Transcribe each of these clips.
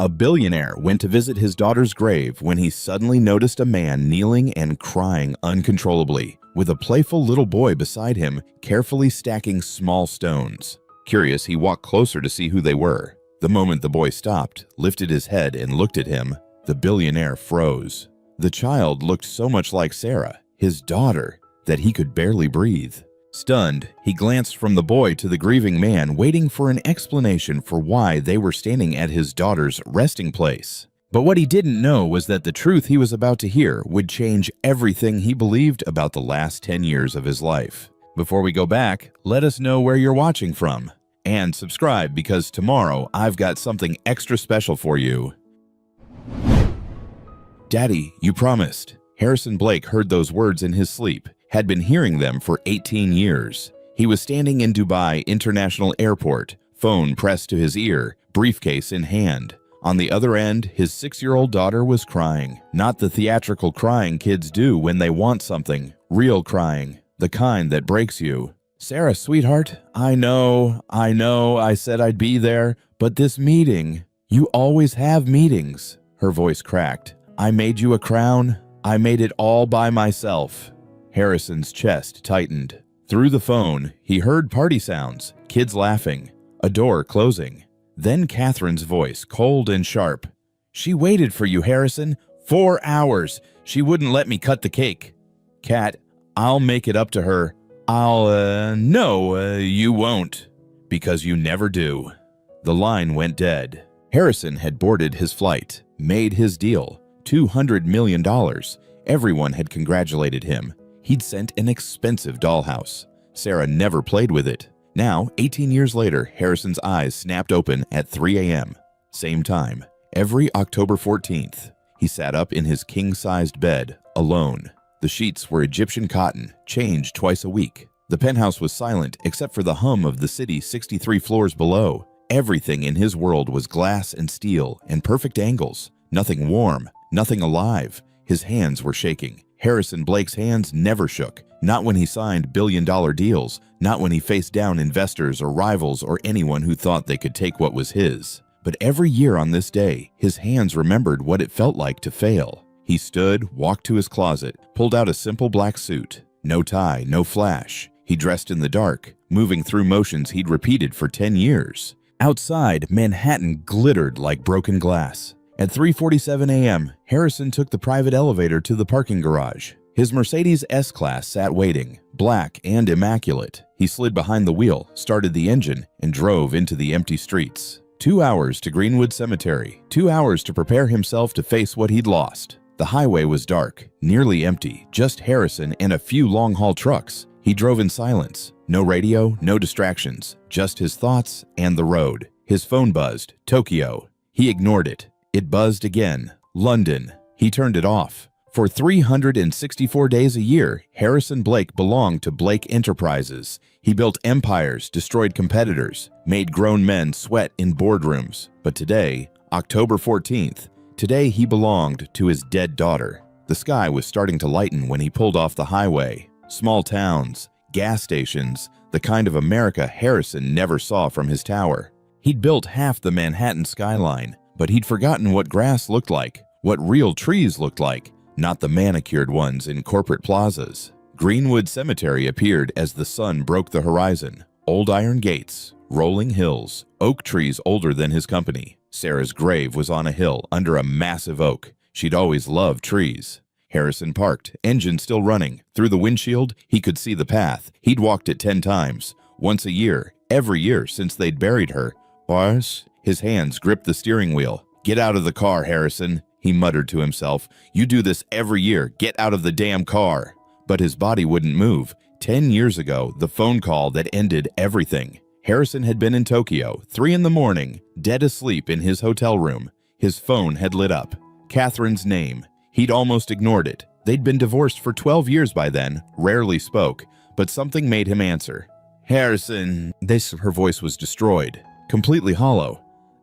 A billionaire went to visit his daughter's grave when he suddenly noticed a man kneeling and crying uncontrollably, with a playful little boy beside him carefully stacking small stones. Curious, he walked closer to see who they were. The moment the boy stopped, lifted his head and looked at him, the billionaire froze. The child looked so much like Sarah, his daughter, that he could barely breathe. Stunned, he glanced from the boy to the grieving man, waiting for an explanation for why they were standing at his daughter's resting place. But what he didn't know was that the truth he was about to hear would change everything he believed about the last 10 years of his life. Before we go back, let us know where you're watching from. And subscribe, because tomorrow I've got something extra special for you. Daddy, you promised. Harrison Blake heard those words in his sleep, had been hearing them for 18 years. He was standing in Dubai International Airport, phone pressed to his ear, briefcase in hand. On the other end, his 6-year-old daughter was crying. Not the theatrical crying kids do when they want something. Real crying. The kind that breaks you. Sarah, sweetheart, I know, I said I'd be there, but this meeting, you always have meetings. Her voice cracked. I made you a crown. I made it all by myself. Harrison's chest tightened. Through the phone, he heard party sounds, kids laughing, a door closing. Then Catherine's voice, cold and sharp. She waited for you, Harrison. 4 hours. She wouldn't let me cut the cake. Kat, I'll make it up to her. No, you won't. Because you never do. The line went dead. Harrison had boarded his flight, made his deal. $200 million. Everyone had congratulated him. He'd sent an expensive dollhouse. Sarah never played with it. Now, 18 years later, Harrison's eyes snapped open at 3 a.m. Same time. Every October 14th, he sat up in his king-sized bed, alone. The sheets were Egyptian cotton, changed twice a week. The penthouse was silent except for the hum of the city 63 floors below. Everything in his world was glass and steel and perfect angles. Nothing warm, nothing alive. His hands were shaking. Harrison Blake's hands never shook, not when he signed billion-dollar deals, not when he faced down investors or rivals or anyone who thought they could take what was his. But every year on this day, his hands remembered what it felt like to fail. He stood, walked to his closet, pulled out a simple black suit. No tie, no flash. He dressed in the dark, moving through motions he'd repeated for 10 years. Outside, Manhattan glittered like broken glass. At 3:47 a.m., Harrison took the private elevator to the parking garage. His Mercedes S-Class sat waiting, black and immaculate. He slid behind the wheel, started the engine, and drove into the empty streets. 2 hours to Greenwood Cemetery, 2 hours to prepare himself to face what he'd lost. The highway was dark, nearly empty, just Harrison and a few long-haul trucks. He drove in silence. No radio, no distractions, just his thoughts and the road. His phone buzzed. Tokyo. He ignored it. It buzzed again. London. He turned it off. For 364 days a year, Harrison Blake belonged to Blake Enterprises. He built empires, destroyed competitors, made grown men sweat in boardrooms. But today, October 14th, today he belonged to his dead daughter. The sky was starting to lighten when he pulled off the highway. Small towns, gas stations, the kind of America Harrison never saw from his tower. He'd built half the Manhattan skyline, but he'd forgotten what grass looked like, what real trees looked like, not the manicured ones in corporate plazas. Greenwood Cemetery appeared as the sun broke the horizon. Old iron gates, rolling hills, oak trees older than his company. Sarah's grave was on a hill under a massive oak. She'd always loved trees. Harrison parked, engine still running. Through the windshield, he could see the path. He'd walked it 10 times, once a year, every year since they'd buried her. Boss? His hands gripped the steering wheel. Get out of the car, Harrison, he muttered to himself. You do this every year. Get out of the damn car. But his body wouldn't move. 10 years ago, the phone call that ended everything. Harrison had been in Tokyo, 3 in the morning, dead asleep in his hotel room. His phone had lit up. Catherine's name. He'd almost ignored it. They'd been divorced for 12 years by then, rarely spoke, but something made him answer. Harrison. Her voice was destroyed, completely hollow.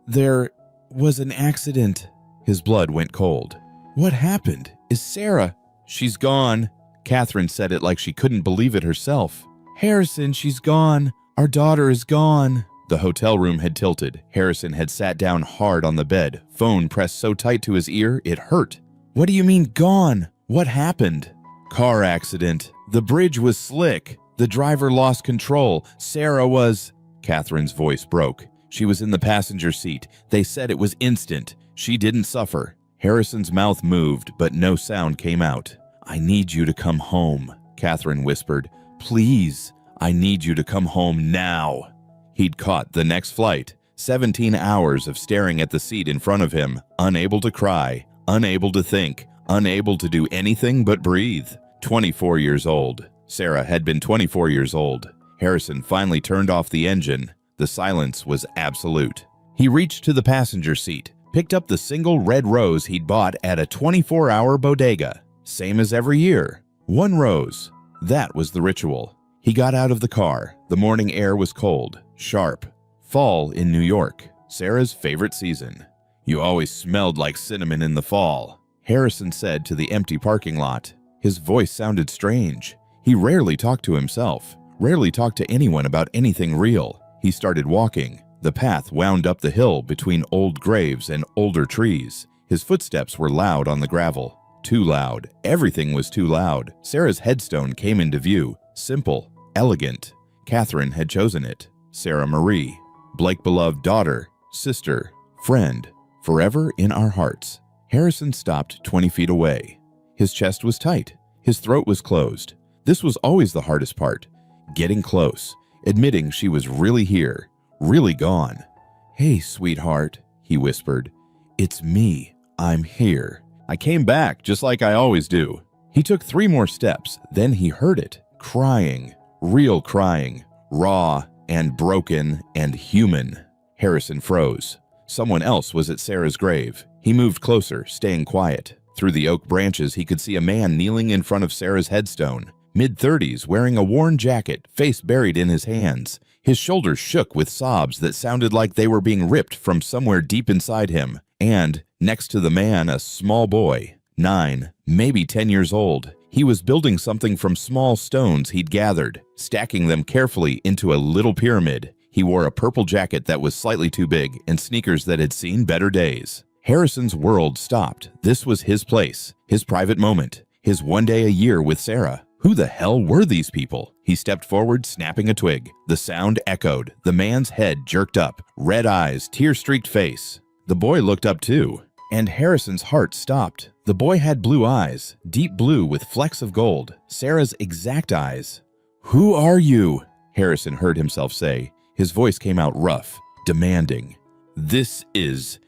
There was an accident. His blood went cold. What happened? Is Sarah? She's gone. Catherine said it like she couldn't believe it herself. Harrison, she's gone. Our daughter is gone. The hotel room had tilted. Harrison had sat down hard on the bed, phone pressed so tight to his ear it hurt. What do you mean gone? What happened? Car accident. The bridge was slick. The driver lost control. Sarah was... Catherine's voice broke. She was in the passenger seat. They said it was instant. She didn't suffer. Harrison's mouth moved, but no sound came out. I need you to come home, Catherine whispered. Please, I need you to come home now. He'd caught the next flight. 17 hours of staring at the seat in front of him, unable to cry, unable to think, unable to do anything but breathe. 24 years old. Sarah had been 24 years old. Harrison finally turned off the engine. The silence was absolute. He reached to the passenger seat, picked up the single red rose he'd bought at a 24-hour bodega. Same as every year. 1 rose. That was the ritual. He got out of the car. The morning air was cold, sharp. Fall in New York. Sarah's favorite season. You always smelled like cinnamon in the fall, Harrison said to the empty parking lot. His voice sounded strange. He rarely talked to himself, rarely talked to anyone about anything real. He started walking. The path wound up the hill between old graves and older trees. His footsteps were loud on the gravel. Too loud. Everything was too loud. Sarah's headstone came into view. Simple, elegant. Catherine had chosen it. Sarah Marie. Blake beloved daughter, sister, friend, forever in our hearts. Harrison stopped 20 feet away. His chest was tight. His throat was closed. This was always the hardest part. Getting close. Admitting she was really here. Really gone. Hey, sweetheart, he whispered. It's me. I'm here. I came back just like I always do. He took 3 more steps. Then he heard it. Crying. Real crying. Raw and broken and human. Harrison froze. Someone else was at Sarah's grave. He moved closer, staying quiet. Through the oak branches, he could see a man kneeling in front of Sarah's headstone. Mid-30s, wearing a worn jacket, face buried in his hands. His shoulders shook with sobs that sounded like they were being ripped from somewhere deep inside him. And, next to the man, a small boy, 9, maybe 10 years old. He was building something from small stones he'd gathered, stacking them carefully into a little pyramid. He wore a purple jacket that was slightly too big and sneakers that had seen better days. Harrison's world stopped. This was his place, his private moment, his one day a year with Sarah. Who the hell were these people? He stepped forward, snapping a twig. The sound echoed. The man's head jerked up, red eyes, tear-streaked face. The boy looked up too, and Harrison's heart stopped. The boy had blue eyes, deep blue with flecks of gold, Sarah's exact eyes. Who are you? Harrison heard himself say. His voice came out rough, demanding. This is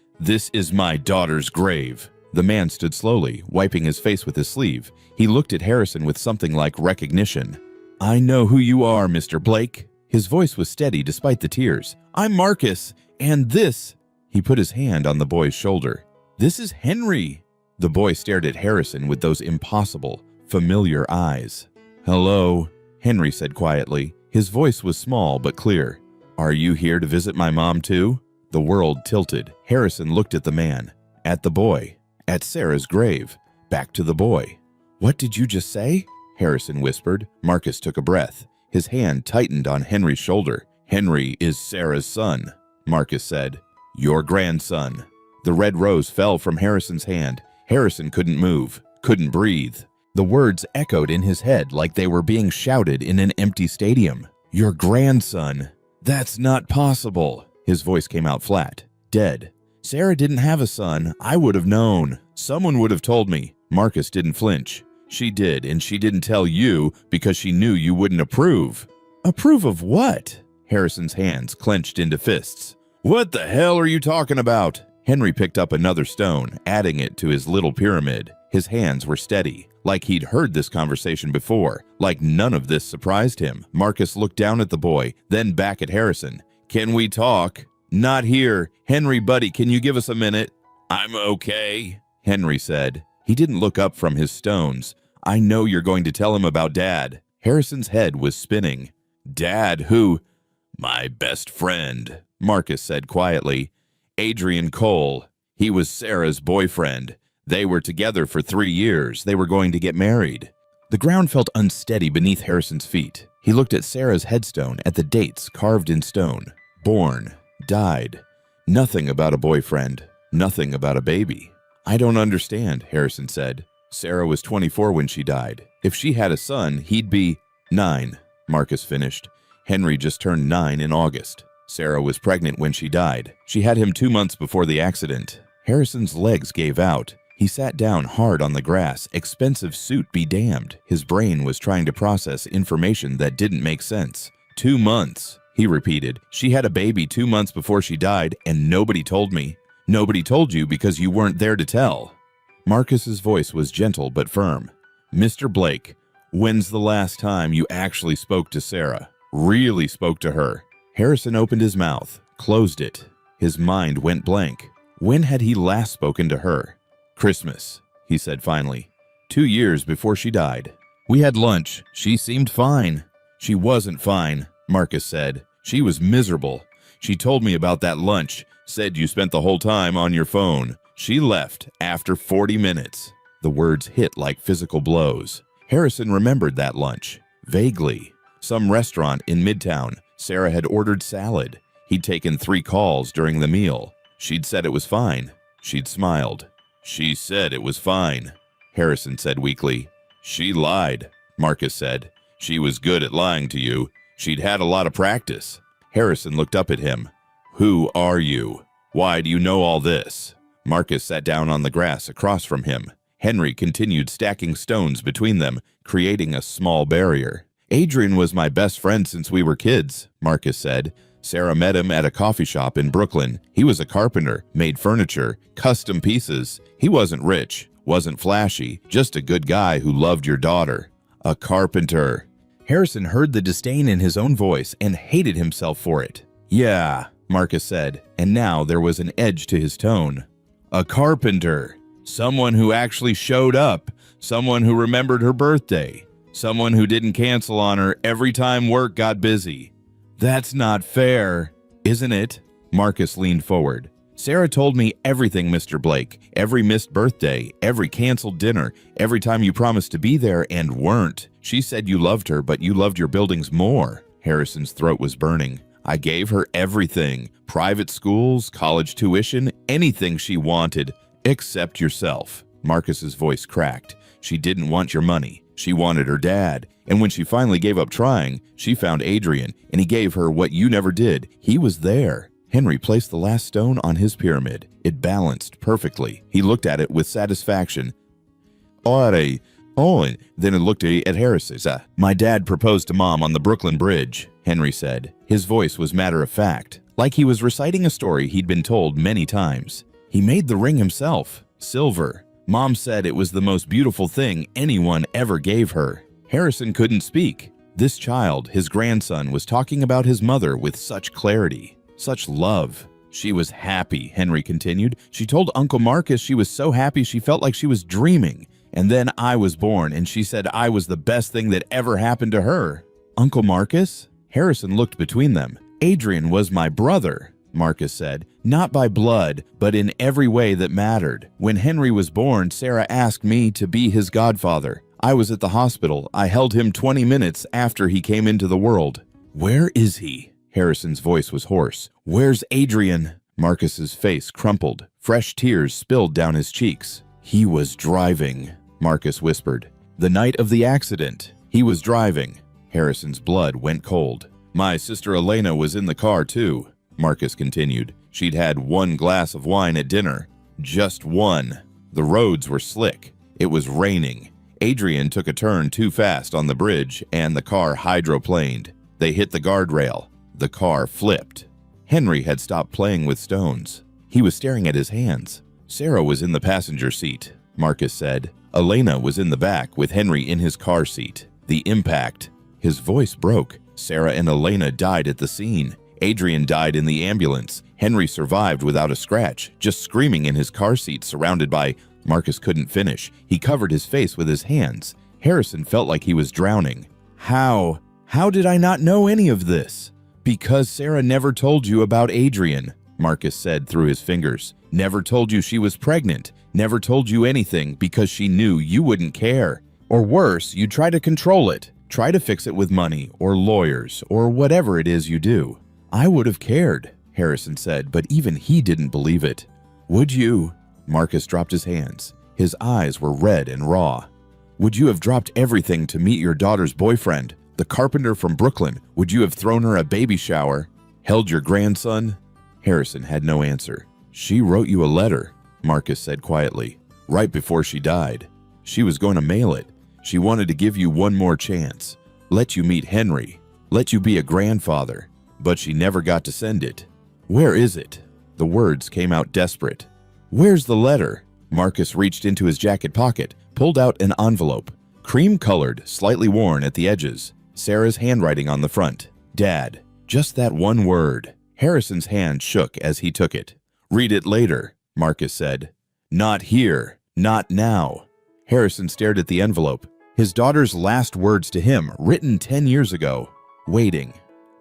my daughter's grave. The man stood slowly, wiping his face with his sleeve. He looked at Harrison with something like recognition. I know who you are, Mr. Blake. His voice was steady despite the tears. I'm Marcus, and this... He put his hand on the boy's shoulder. This is Henry. The boy stared at Harrison with those impossible, familiar eyes. Hello, Henry said quietly. His voice was small but clear. Are you here to visit my mom too? The world tilted. Harrison looked at the man, at the boy, at Sarah's grave, back to the boy. What did you just say? Harrison whispered. Marcus took a breath. His hand tightened on Henry's shoulder. Henry is Sarah's son, Marcus said. Your grandson. The red rose fell from Harrison's hand. Harrison couldn't move, couldn't breathe. The words echoed in his head like they were being shouted in an empty stadium. Your grandson. That's not possible. His voice came out flat, dead. Sarah didn't have a son. I would have known. Someone would have told me. Marcus didn't flinch. She did, and she didn't tell you because she knew you wouldn't approve. Approve of what? Harrison's hands clenched into fists. What the hell are you talking about? Henry picked up another stone, adding it to his little pyramid. His hands were steady, like he'd heard this conversation before, like none of this surprised him. Marcus looked down at the boy, then back at Harrison. Can we talk? Not here. Henry, buddy, can you give us a minute? I'm okay, Henry said. He didn't look up from his stones. I know you're going to tell him about Dad. Harrison's head was spinning. Dad, who? My best friend, Marcus said quietly. Adrian Cole. He was Sarah's boyfriend. They were together for 3 years. They were going to get married. The ground felt unsteady beneath Harrison's feet. He looked at Sarah's headstone, at the dates carved in stone. Born. Died. Nothing about a boyfriend. Nothing about a baby. I don't understand, Harrison said. Sarah was 24 when she died. If she had a son, he'd be 9, Marcus finished. Henry just turned 9 in August. Sarah was pregnant when she died. She had him 2 months before the accident. Harrison's legs gave out. He sat down hard on the grass. Expensive suit be damned. His brain was trying to process information that didn't make sense. 2 months, he repeated. She had a baby 2 months before she died, and nobody told me. Nobody told you because you weren't there to tell. Marcus's voice was gentle but firm. Mr. Blake, when's the last time you actually spoke to Sarah? Really spoke to her? Harrison opened his mouth, closed it. His mind went blank. When had he last spoken to her? Christmas, he said finally. 2 years before she died. We had lunch. She seemed fine. She wasn't fine, Marcus said. She was miserable. She told me about that lunch, said you spent the whole time on your phone. She left after 40 minutes. The words hit like physical blows. Harrison remembered that lunch, vaguely. Some restaurant in Midtown. Sarah had ordered salad. He'd taken 3 calls during the meal. She'd said it was fine. She'd smiled. She said it was fine, Harrison said weakly. She lied, Marcus said. She was good at lying to you. She'd had a lot of practice. Harrison looked up at him. Who are you? Why do you know all this? Marcus sat down on the grass across from him. Henry continued stacking stones between them, creating a small barrier. Adrian was my best friend since we were kids, Marcus said. Sarah met him at a coffee shop in Brooklyn. He was a carpenter, made furniture, custom pieces. He wasn't rich, wasn't flashy, just a good guy who loved your daughter. A carpenter. Harrison heard the disdain in his own voice and hated himself for it. Yeah, Marcus said, and now there was an edge to his tone. A carpenter. Someone who actually showed up. Someone who remembered her birthday. Someone who didn't cancel on her every time work got busy. That's not fair, isn't it? Marcus leaned forward. Sarah told me everything, Mr. Blake. Every missed birthday, every canceled dinner, every time you promised to be there and weren't. She said you loved her, but you loved your buildings more. Harrison's throat was burning. I gave her everything. Private schools, college tuition, anything she wanted, except yourself. Marcus's voice cracked. She didn't want your money. She wanted her dad. And when she finally gave up trying, she found Adrian, and he gave her what you never did. He was there. Henry placed the last stone on his pyramid. It balanced perfectly. He looked at it with satisfaction. Then it looked at Harris's. My dad proposed to Mom on the Brooklyn Bridge, Henry said. His voice was matter-of-fact, like he was reciting a story he'd been told many times. He made the ring himself, silver. Mom said it was the most beautiful thing anyone ever gave her. Harrison couldn't speak. This child, his grandson, was talking about his mother with such clarity, such love. She was happy, Henry continued. She told Uncle Marcus she was so happy she felt like she was dreaming. And then I was born, and she said I was the best thing that ever happened to her. Uncle Marcus? Harrison looked between them. Adrian was my brother, Marcus said. Not by blood, but in every way that mattered. When Henry was born, Sarah asked me to be his godfather. I was at the hospital. I held him 20 minutes after he came into the world. Where is he? Harrison's voice was hoarse. Where's Adrian? Marcus's face crumpled. Fresh tears spilled down his cheeks. He was driving, Marcus whispered. The night of the accident, he was driving. Harrison's blood went cold. My sister Elena was in the car too, Marcus continued. She'd had 1 glass of wine at dinner. Just 1. The roads were slick. It was raining. Adrian took a turn too fast on the bridge, and the car hydroplaned. They hit the guardrail. The car flipped. Henry had stopped playing with stones. He was staring at his hands. Sarah was in the passenger seat, Marcus said. Elena was in the back with Henry in his car seat. The impact. His voice broke. Sarah and Elena died at the scene. Adrian died in the ambulance. Henry survived without a scratch, just screaming in his car seat surrounded by... Marcus couldn't finish. He covered his face with his hands. Harrison felt like he was drowning. How did I not know any of this? Because Sarah never told you about Adrian, Marcus said through his fingers. Never told you she was pregnant. Never told you anything because she knew you wouldn't care. Or worse, you'd try to control it. Try to fix it with money or lawyers or whatever it is you do. I would have cared, Harrison said, but even he didn't believe it. Would you? Marcus dropped his hands. His eyes were red and raw. Would you have dropped everything to meet your daughter's boyfriend, the carpenter from Brooklyn? Would you have thrown her a baby shower? Held your grandson? Harrison had no answer. She wrote you a letter, Marcus said quietly, right before she died. She was going to mail it. She wanted to give you one more chance. Let you meet Henry. Let you be a grandfather. But she never got to send it. Where is it? The words came out desperate. Where's the letter? Marcus reached into his jacket pocket, pulled out an envelope. Cream-colored, slightly worn at the edges. Sarah's handwriting on the front. Dad. Just that one word. Harrison's hand shook as he took it. Read it later, Marcus said. Not here. Not now. Harrison stared at the envelope. His daughter's last words to him, written 10 years ago. Waiting.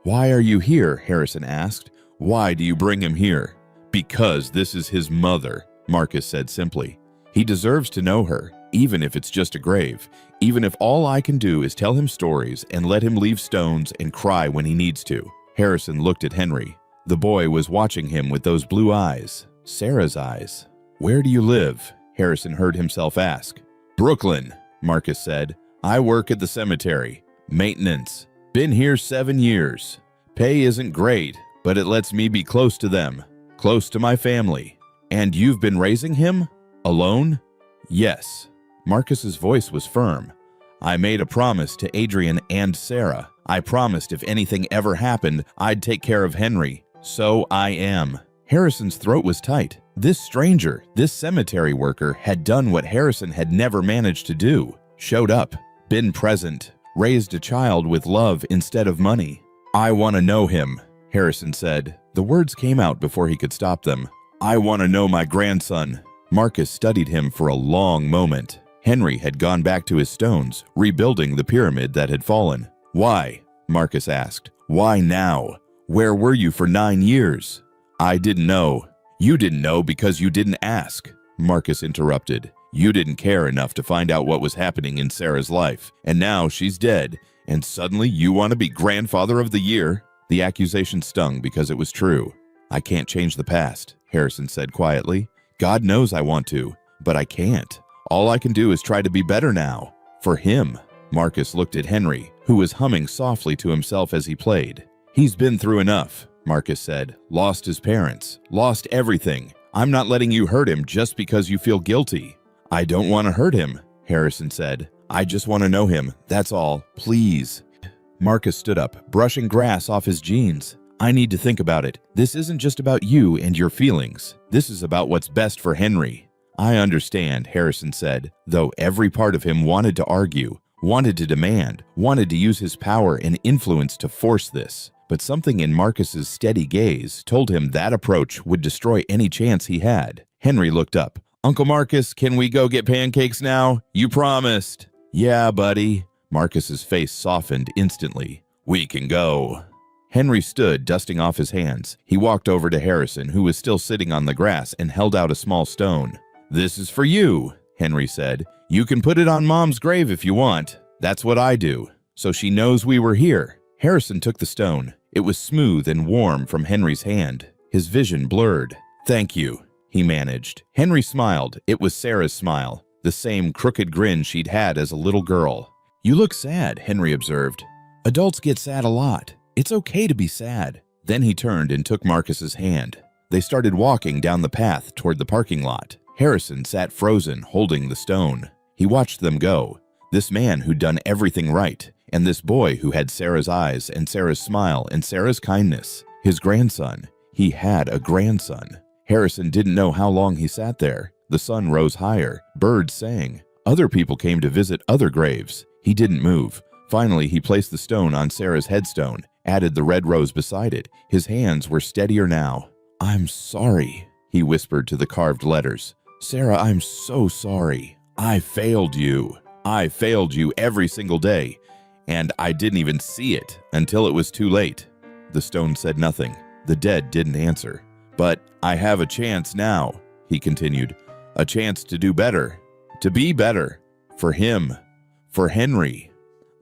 Why are you here? Harrison asked. Why do you bring him here? Because this is his mother, Marcus said simply. He deserves to know her, even if it's just a grave, even if all I can do is tell him stories and let him leave stones and cry when he needs to. Harrison looked at Henry. The boy was watching him with those blue eyes, Sarah's eyes. Where do you live? Harrison heard himself ask. Brooklyn, Marcus said. I work at the cemetery. Maintenance. Been here 7 years. Pay isn't great, but it lets me be close to them, close to my family. And you've been raising him? Alone? Yes. Marcus's voice was firm. I made a promise to Adrian and Sarah. I promised if anything ever happened, I'd take care of Henry. So I am. Harrison's throat was tight. This stranger, this cemetery worker, had done what Harrison had never managed to do. Showed up, been present, raised a child with love instead of money. I want to know him, Harrison said. The words came out before he could stop them. I want to know my grandson. Marcus studied him for a long moment. Henry had gone back to his stones, rebuilding the pyramid that had fallen. Why? Marcus asked. Why now? Where were you for 9 years? I didn't know. You didn't know because you didn't ask, Marcus interrupted. You didn't care enough to find out what was happening in Sarah's life, and now she's dead, and suddenly you want to be grandfather of the year? The accusation stung because it was true. I can't change the past, Harrison said quietly. God knows I want to, but I can't. All I can do is try to be better now. For him. Marcus looked at Henry, who was humming softly to himself as he played. He's been through enough, Marcus said. Lost his parents. Lost everything. I'm not letting you hurt him just because you feel guilty. I don't want to hurt him, Harrison said. I just want to know him. That's all. Please. Marcus stood up, brushing grass off his jeans. I need to think about it. This isn't just about you and your feelings. This is about what's best for Henry. I understand, Harrison said, though every part of him wanted to argue, wanted to demand, wanted to use his power and influence to force this. But something in Marcus's steady gaze told him that approach would destroy any chance he had. Henry looked up. Uncle Marcus, can we go get pancakes now? You promised. Yeah, buddy. Marcus's face softened instantly. We can go. Henry stood, dusting off his hands. He walked over to Harrison, who was still sitting on the grass, and held out a small stone. This is for you, Henry said. You can put it on Mom's grave if you want. That's what I do, so she knows we were here. Harrison took the stone. It was smooth and warm from Henry's hand. His vision blurred. Thank you, he managed. Henry smiled. It was Sarah's smile, the same crooked grin she'd had as a little girl. You look sad, Henry observed. Adults get sad a lot. It's okay to be sad. Then he turned and took Marcus's hand. They started walking down the path toward the parking lot. Harrison sat frozen, holding the stone. He watched them go. This man who'd done everything right, and this boy who had Sarah's eyes and Sarah's smile and Sarah's kindness. His grandson. He had a grandson. Harrison didn't know how long he sat there. The sun rose higher. Birds sang. Other people came to visit other graves. He didn't move. Finally, he placed the stone on Sarah's headstone, added the red rose beside it. His hands were steadier now. I'm sorry, he whispered to the carved letters. Sarah, I'm so sorry. I failed you. I failed you every single day, and I didn't even see it until it was too late. The stone said nothing. The dead didn't answer. But I have a chance now, he continued. A chance to do better, to be better, for him, for Henry.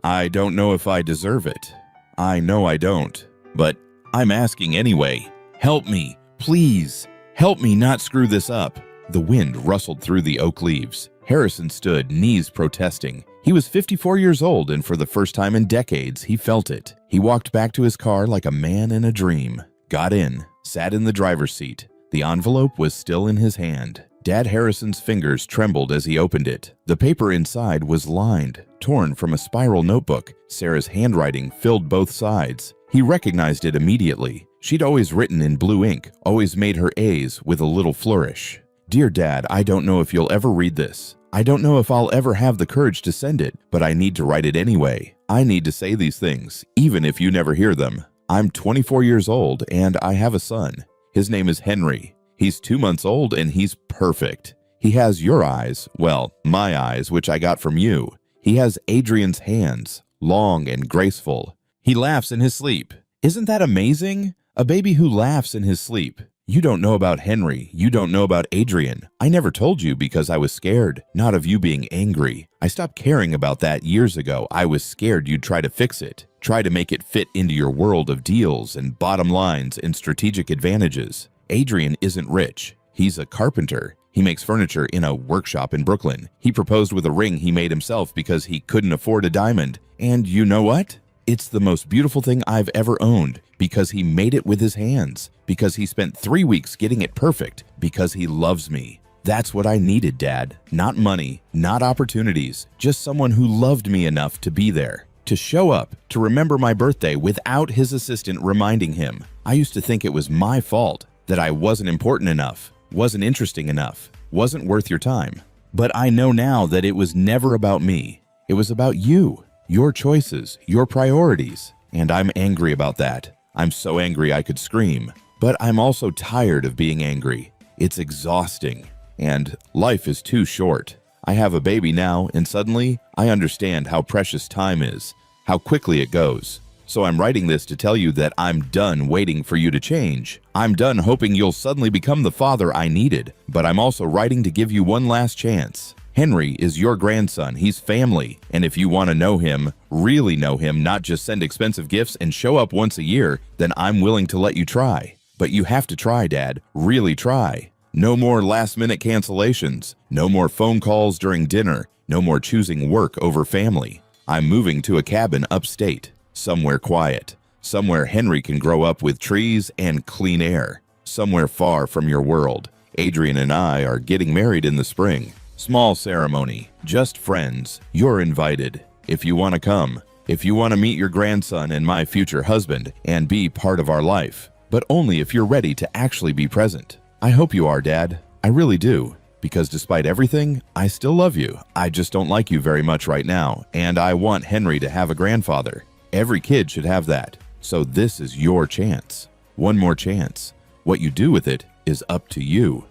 I don't know if I deserve it. I know I don't, but I'm asking anyway. Help me, please. Help me not screw this up." The wind rustled through the oak leaves. Harrison stood, knees protesting. He was 54 years old, and for the first time in decades, he felt it. He walked back to his car like a man in a dream, got in, sat in the driver's seat. The envelope was still in his hand. Dad Harrison's fingers trembled as he opened it. The paper inside was lined, torn from a spiral notebook. Sarah's handwriting filled both sides. He recognized it immediately. She'd always written in blue ink, always made her A's with a little flourish. "Dear Dad, I don't know if you'll ever read this. I don't know if I'll ever have the courage to send it, but I need to write it anyway. I need to say these things, even if you never hear them. I'm 24 years old, and I have a son. His name is Henry. He's 2 months old, and he's perfect. He has your eyes, well, my eyes, which I got from you. He has Adrian's hands, long and graceful. He laughs in his sleep. Isn't that amazing? A baby who laughs in his sleep. You don't know about Henry. You don't know about Adrian. I never told you because I was scared, not of you being angry. I stopped caring about that years ago. I was scared you'd try to fix it, try to make it fit into your world of deals and bottom lines and strategic advantages. Adrian isn't rich. He's a carpenter. He makes furniture in a workshop in Brooklyn. He proposed with a ring he made himself because he couldn't afford a diamond. And you know what? It's the most beautiful thing I've ever owned because he made it with his hands, because he spent 3 weeks getting it perfect, because he loves me. That's what I needed, Dad. Not money, not opportunities, just someone who loved me enough to be there, to show up, to remember my birthday without his assistant reminding him. I used to think it was my fault, that I wasn't important enough, wasn't interesting enough, wasn't worth your time. But I know now that it was never about me. It was about you. Your choices, your priorities, and I'm angry about that. I'm so angry I could scream, but I'm also tired of being angry. It's exhausting, and life is too short. I have a baby now, and suddenly I understand how precious time is, how quickly it goes. So I'm writing this to tell you that I'm done waiting for you to change. I'm done hoping you'll suddenly become the father I needed, but I'm also writing to give you one last chance. Henry is your grandson. He's family. And if you want to know him, really know him, not just send expensive gifts and show up once a year, then I'm willing to let you try. But you have to try, Dad. Really try. No more last-minute cancellations. No more phone calls during dinner. No more choosing work over family. I'm moving to a cabin upstate, somewhere quiet, somewhere Henry can grow up with trees and clean air, somewhere far from your world. Adrian and I are getting married in the spring. Small ceremony, just friends. You're invited. If you want to come, if you want to meet your grandson and my future husband and be part of our life, but only if you're ready to actually be present. I hope you are, Dad. I really do, because despite everything, I still love you. I just don't like you very much right now, and I want Henry to have a grandfather. Every kid should have that. So this is your chance. One more chance. What you do with it is up to you.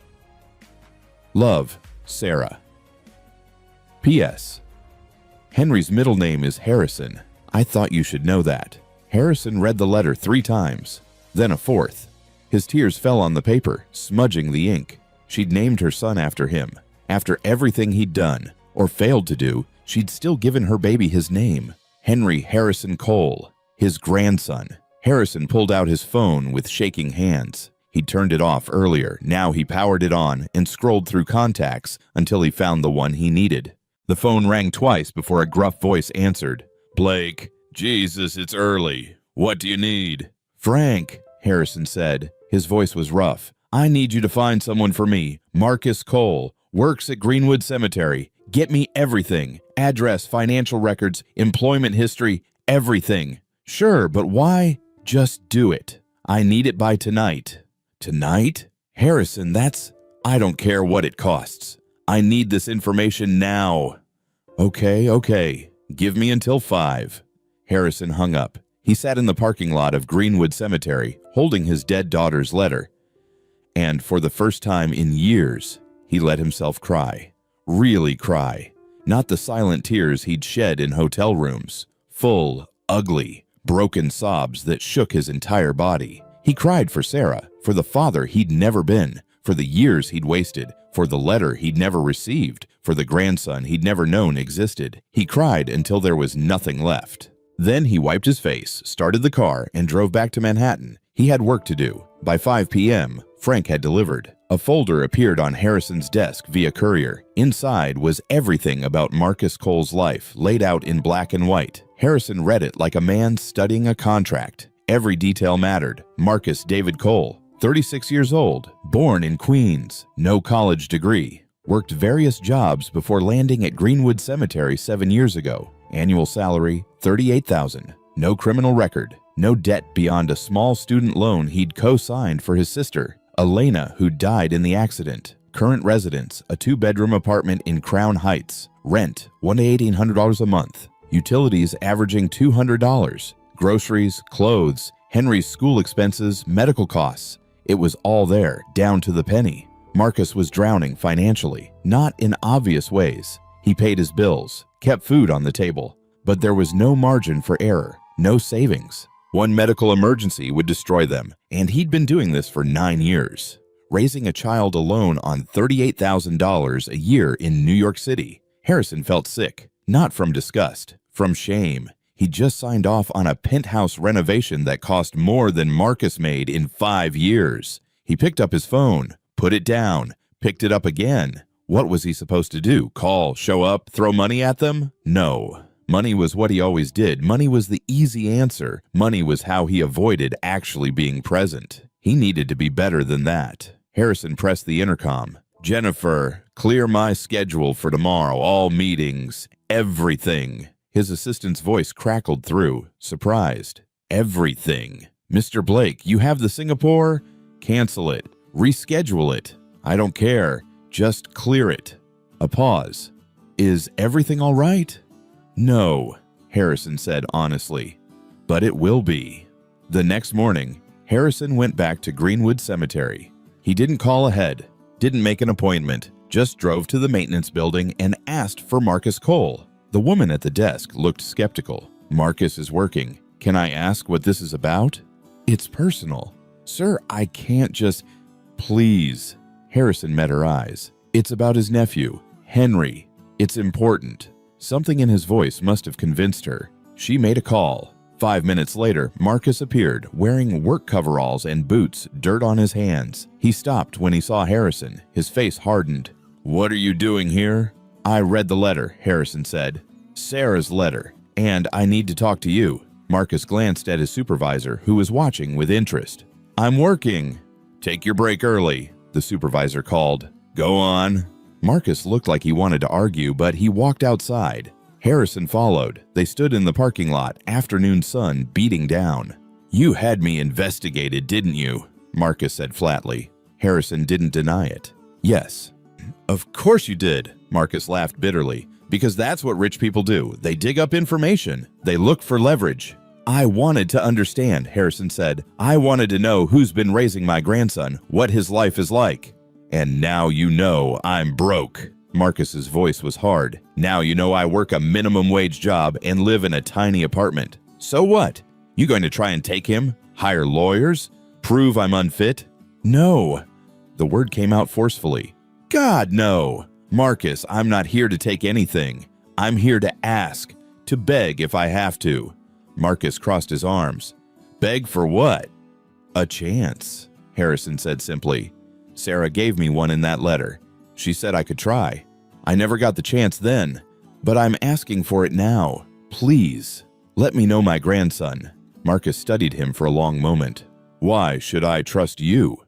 Love, Sarah. P.S. Henry's middle name is Harrison. I thought you should know that. Harrison read the letter 3 times, then a 4th. His tears fell on the paper, smudging the ink. She'd named her son after him. After everything he'd done, or failed to do, she'd still given her baby his name. Henry Harrison Cole, his grandson. Harrison pulled out his phone with shaking hands. He'd turned it off earlier. Now he powered it on and scrolled through contacts until he found the one he needed. The phone rang twice before a gruff voice answered. "Blake, Jesus, it's early. What do you need?" "Frank," Harrison said. His voice was rough. "I need you to find someone for me. Marcus Cole, works at Greenwood Cemetery. Get me everything. Address, financial records, employment history, everything." "Sure, but why?" "Just do it. I need it by tonight." "Tonight?" "Harrison, I don't care what it costs. I need this information now." Okay. Give me until 5. Harrison hung up. He sat in the parking lot of Greenwood Cemetery, holding his dead daughter's letter. And for the first time in years, he let himself cry. Really cry. Not the silent tears he'd shed in hotel rooms. Full, ugly, broken sobs that shook his entire body. He cried for Sarah, for the father he'd never been, for the years he'd wasted, for the letter he'd never received, for the grandson he'd never known existed. He cried until there was nothing left. Then he wiped his face, started the car, and drove back to Manhattan. He had work to do. By 5 p.m., Frank had delivered. A folder appeared on Harrison's desk via courier. Inside was everything about Marcus Cole's life, laid out in black and white. Harrison read it like a man studying a contract. Every detail mattered. Marcus David Cole, 36 years old, born in Queens, no college degree. Worked various jobs before landing at Greenwood Cemetery 7 years ago. Annual salary, $38,000. No criminal record. No debt beyond a small student loan he'd co-signed for his sister, Elena, who died in the accident. Current residence, a 2-bedroom apartment in Crown Heights. Rent, $1,800 to $1,800 a month. Utilities averaging $200. Groceries, clothes, Henry's school expenses, medical costs. It was all there, down to the penny. Marcus was drowning financially, not in obvious ways. He paid his bills, kept food on the table, but there was no margin for error, no savings. One medical emergency would destroy them, and he'd been doing this for 9 years. Raising a child alone on $38,000 a year in New York City. Harrison felt sick, not from disgust, from shame. He just signed off on a penthouse renovation that cost more than Marcus made in 5 years. He picked up his phone, put it down, picked it up again. What was he supposed to do? Call, show up, throw money at them? No. Money was what he always did. Money was the easy answer. Money was how he avoided actually being present. He needed to be better than that. Harrison pressed the intercom. "Jennifer, clear my schedule for tomorrow. All meetings. Everything." His assistant's voice crackled through, surprised. "Everything. Mr. Blake, you have the Singapore? Cancel it. Reschedule it. I don't care. Just clear it." A pause. "Is everything all right?" "No," Harrison said honestly, "but it will be." The next morning, Harrison went back to Greenwood Cemetery. He didn't call ahead, didn't make an appointment, just drove to the maintenance building and asked for Marcus Cole. The woman at the desk looked skeptical. "Marcus is working. Can I ask what this is about?" "It's personal. Sir, I can't just—" "Please." Harrison met her eyes. "It's about his nephew, Henry. It's important." Something in his voice must have convinced her. She made a call. 5 minutes later, Marcus appeared, wearing work coveralls and boots, dirt on his hands. He stopped when he saw Harrison. His face hardened. "What are you doing here?" "I read the letter," Harrison said. "Sarah's letter. And I need to talk to you." Marcus glanced at his supervisor, who was watching with interest. "I'm working." "Take your break early," the supervisor called. "Go on." Marcus looked like he wanted to argue, but he walked outside. Harrison followed. They stood in the parking lot, afternoon sun beating down. "You had me investigated, didn't you?" Marcus said flatly. Harrison didn't deny it. "Yes." "Of course you did," Marcus laughed bitterly, "because that's what rich people do. They dig up information. They look for leverage." "I wanted to understand," Harrison said. "I wanted to know who's been raising my grandson, what his life is like." "And now you know I'm broke." Marcus's voice was hard. "Now you know I work a minimum wage job and live in a tiny apartment. So what? You going to try and take him? Hire lawyers? Prove I'm unfit?" "No." The word came out forcefully. "God, no. Marcus, I'm not here to take anything. I'm here to ask, to beg if I have to." Marcus crossed his arms. "Beg for what?" "A chance," Harrison said simply. "Sarah gave me one in that letter. She said I could try. I never got the chance then, but I'm asking for it now. Please, let me know my grandson." Marcus studied him for a long moment. "Why should I trust you?"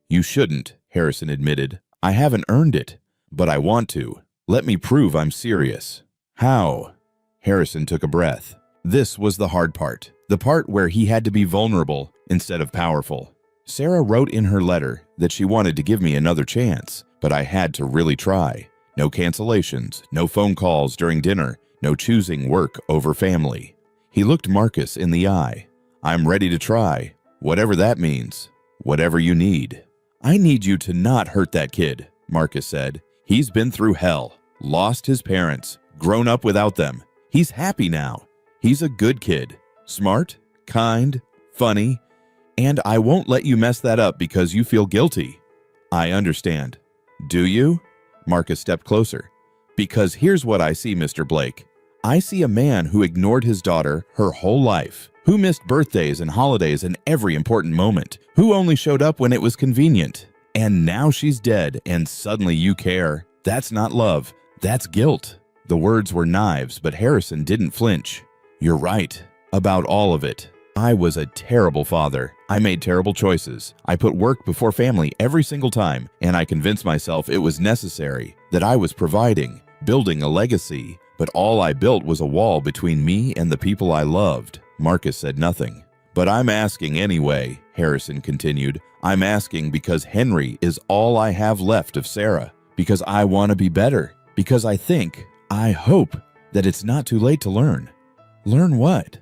"You shouldn't," Harrison admitted. "I haven't earned it, but I want to. Let me prove I'm serious." "How?" Harrison took a breath. This was the hard part, the part where he had to be vulnerable instead of powerful. "Sarah wrote in her letter that she wanted to give me another chance, but I had to really try. No cancellations, no phone calls during dinner, no choosing work over family." He looked Marcus in the eye. "I'm ready to try, whatever that means, whatever you need." "I need you to not hurt that kid," Marcus said. "He's been through hell, lost his parents, grown up without them. He's happy now. He's a good kid, smart, kind, funny, and I won't let you mess that up because you feel guilty." "I understand." "Do you?" Marcus stepped closer. "Because here's what I see, Mr. Blake. I see a man who ignored his daughter her whole life, Who missed birthdays and holidays and every important moment? Who only showed up when it was convenient? And now she's dead, and suddenly you care. That's not love. That's guilt. The words were knives, but Harrison didn't flinch. You're right. About all of it. I was a terrible father. I made terrible choices. I put work before family every single time, and I convinced myself it was necessary, that I was providing, building a legacy. But all I built was a wall between me and the people I loved. Marcus said nothing. But I'm asking anyway, Harrison continued. I'm asking because Henry is all I have left of Sarah. Because I want to be better. Because I hope that it's not too late to learn. Learn what?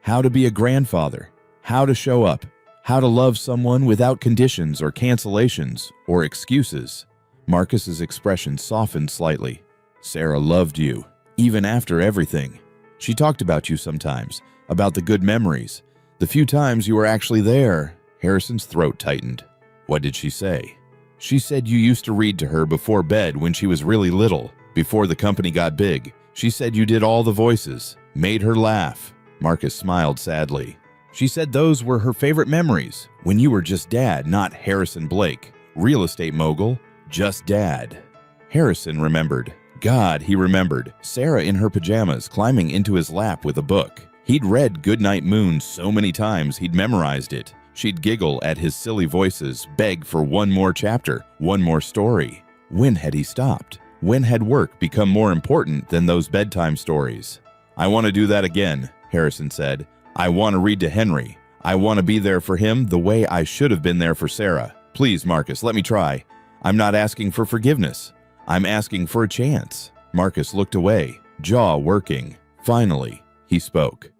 How to be a grandfather. How to show up. How to love someone without conditions or cancellations or excuses. Marcus's expression softened slightly. Sarah loved you, even after everything. She talked about you sometimes, about the good memories, the few times you were actually there. Harrison's throat tightened. What did she say? She said you used to read to her before bed when she was really little, before the company got big. She said you did all the voices, made her laugh. Marcus smiled sadly. She said those were her favorite memories, when you were just dad, not Harrison Blake, real estate mogul, just dad. Harrison remembered. God, he remembered. Sarah in her pajamas climbing into his lap with a book. He'd read Goodnight Moon so many times he'd memorized it. She'd giggle at his silly voices, beg for one more chapter, one more story. When had he stopped? When had work become more important than those bedtime stories? I want to do that again, Harrison said. I want to read to Henry. I want to be there for him the way I should have been there for Sarah. Please, Marcus, let me try. I'm not asking for forgiveness. I'm asking for a chance. Marcus looked away, jaw working. Finally, he spoke.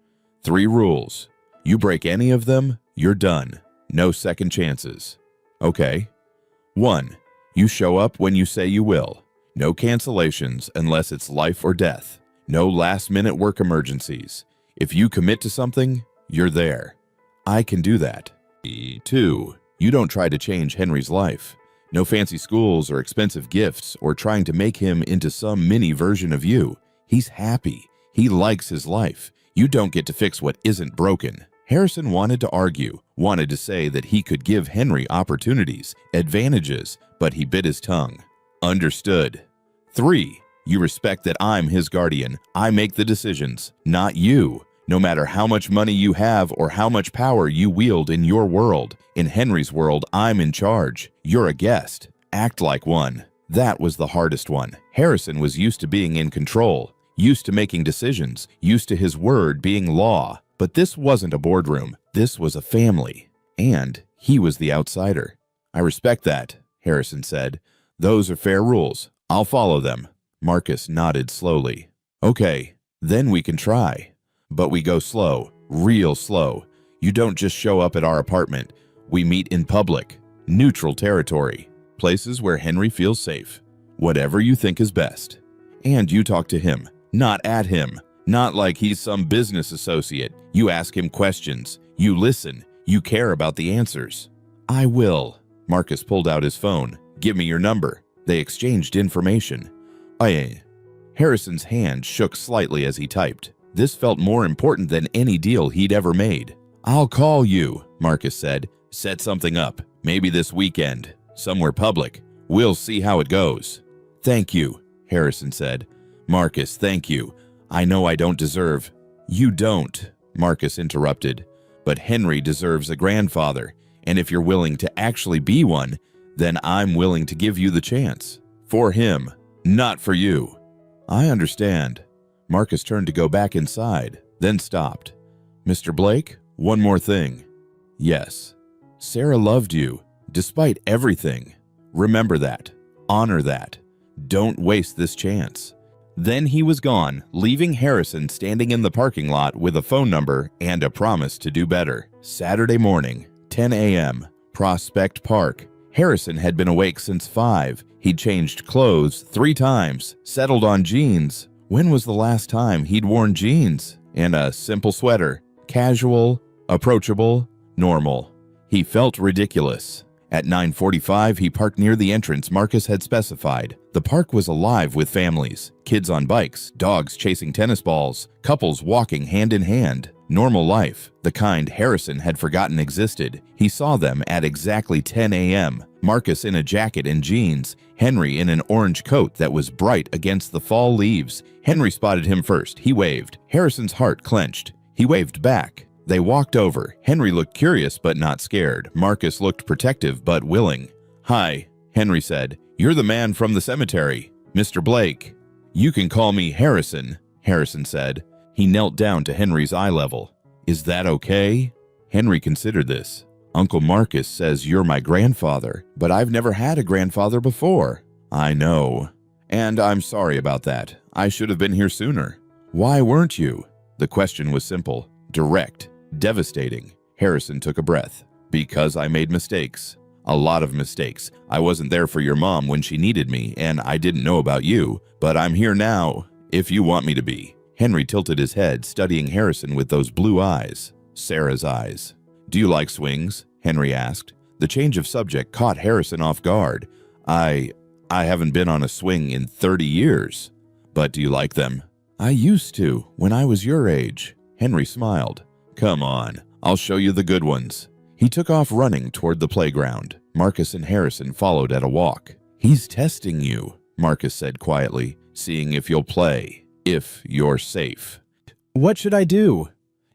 3 rules. You break any of them, you're done. No second chances. Okay. 1. You show up when you say you will. No cancellations unless it's life or death. No last-minute work emergencies. If you commit to something, you're there. I can do that. 2. You don't try to change Henry's life. No fancy schools or expensive gifts or trying to make him into some mini version of you. He's happy. He likes his life. You don't get to fix what isn't broken. Harrison wanted to argue, wanted to say that he could give Henry opportunities, advantages, but he bit his tongue. Understood. 3. You respect that I'm his guardian. I make the decisions, not you. No matter how much money you have or how much power you wield in your world, in Henry's world, I'm in charge. You're a guest. Act like one. That was the hardest one. Harrison was used to being in control, used to making decisions, used to his word being law. But this wasn't a boardroom. This was a family. And he was the outsider. I respect that, Harrison said. Those are fair rules. I'll follow them. Marcus nodded slowly. Okay, then we can try. But we go slow, real slow. You don't just show up at our apartment. We meet in public, neutral territory, places where Henry feels safe. Whatever you think is best. And you talk to him, not at him. Not like he's some business associate. You ask him questions. You listen. You care about the answers. I will. Marcus pulled out his phone. Give me your number. They exchanged information. Harrison's hand shook slightly as he typed. This felt more important than any deal he'd ever made. I'll call you, Marcus said. Set something up. Maybe this weekend. Somewhere public. We'll see how it goes. Thank you, Harrison said. Marcus, thank you. I know I don't deserve. You don't, Marcus interrupted. But Henry deserves a grandfather, and if you're willing to actually be one, then I'm willing to give you the chance. For him, not for you. I understand. Marcus turned to go back inside, then stopped. Mr. Blake, one more thing. Yes, Sarah loved you, despite everything. Remember that. Honor that. Don't waste this chance. Then he was gone, leaving Harrison standing in the parking lot with a phone number and a promise to do better. Saturday morning, 10 a.m., Prospect Park. Harrison had been awake since 5. He'd changed clothes 3 times, settled on jeans. When was the last time he'd worn jeans? And a simple sweater. Casual, approachable, normal. He felt ridiculous. At 9:45, he parked near the entrance Marcus had specified. The park was alive with families, kids on bikes, dogs chasing tennis balls, couples walking hand in hand. Normal life, the kind Harrison had forgotten existed. He saw them at exactly 10 a.m. Marcus in a jacket and jeans, Henry in an orange coat that was bright against the fall leaves. Henry spotted him first. He waved. Harrison's heart clenched. He waved back. They walked over. Henry looked curious but not scared. Marcus looked protective but willing. "Hi," Henry said. "You're the man from the cemetery, Mr. Blake." "You can call me Harrison," Harrison said. He knelt down to Henry's eye level. "Is that okay?" Henry considered this. "Uncle Marcus says you're my grandfather, but I've never had a grandfather before." "I know. And I'm sorry about that. I should have been here sooner." "Why weren't you?" The question was simple, direct, devastating. Harrison took a breath. "Because I made mistakes. A lot of mistakes. I wasn't there for your mom when she needed me, and I didn't know about you, but I'm here now, if you want me to be." Henry tilted his head, studying Harrison with those blue eyes. Sarah's eyes. "Do you like swings?" Henry asked. The change of subject caught Harrison off guard. I haven't been on a swing in 30 years. "But do you like them?" "I used to, when I was your age." Henry smiled. "Come on, I'll show you the good ones." He took off running toward the playground. Marcus and Harrison followed at a walk. "He's testing you," Marcus said quietly, "seeing if you'll play, if you're safe." "What should I do?"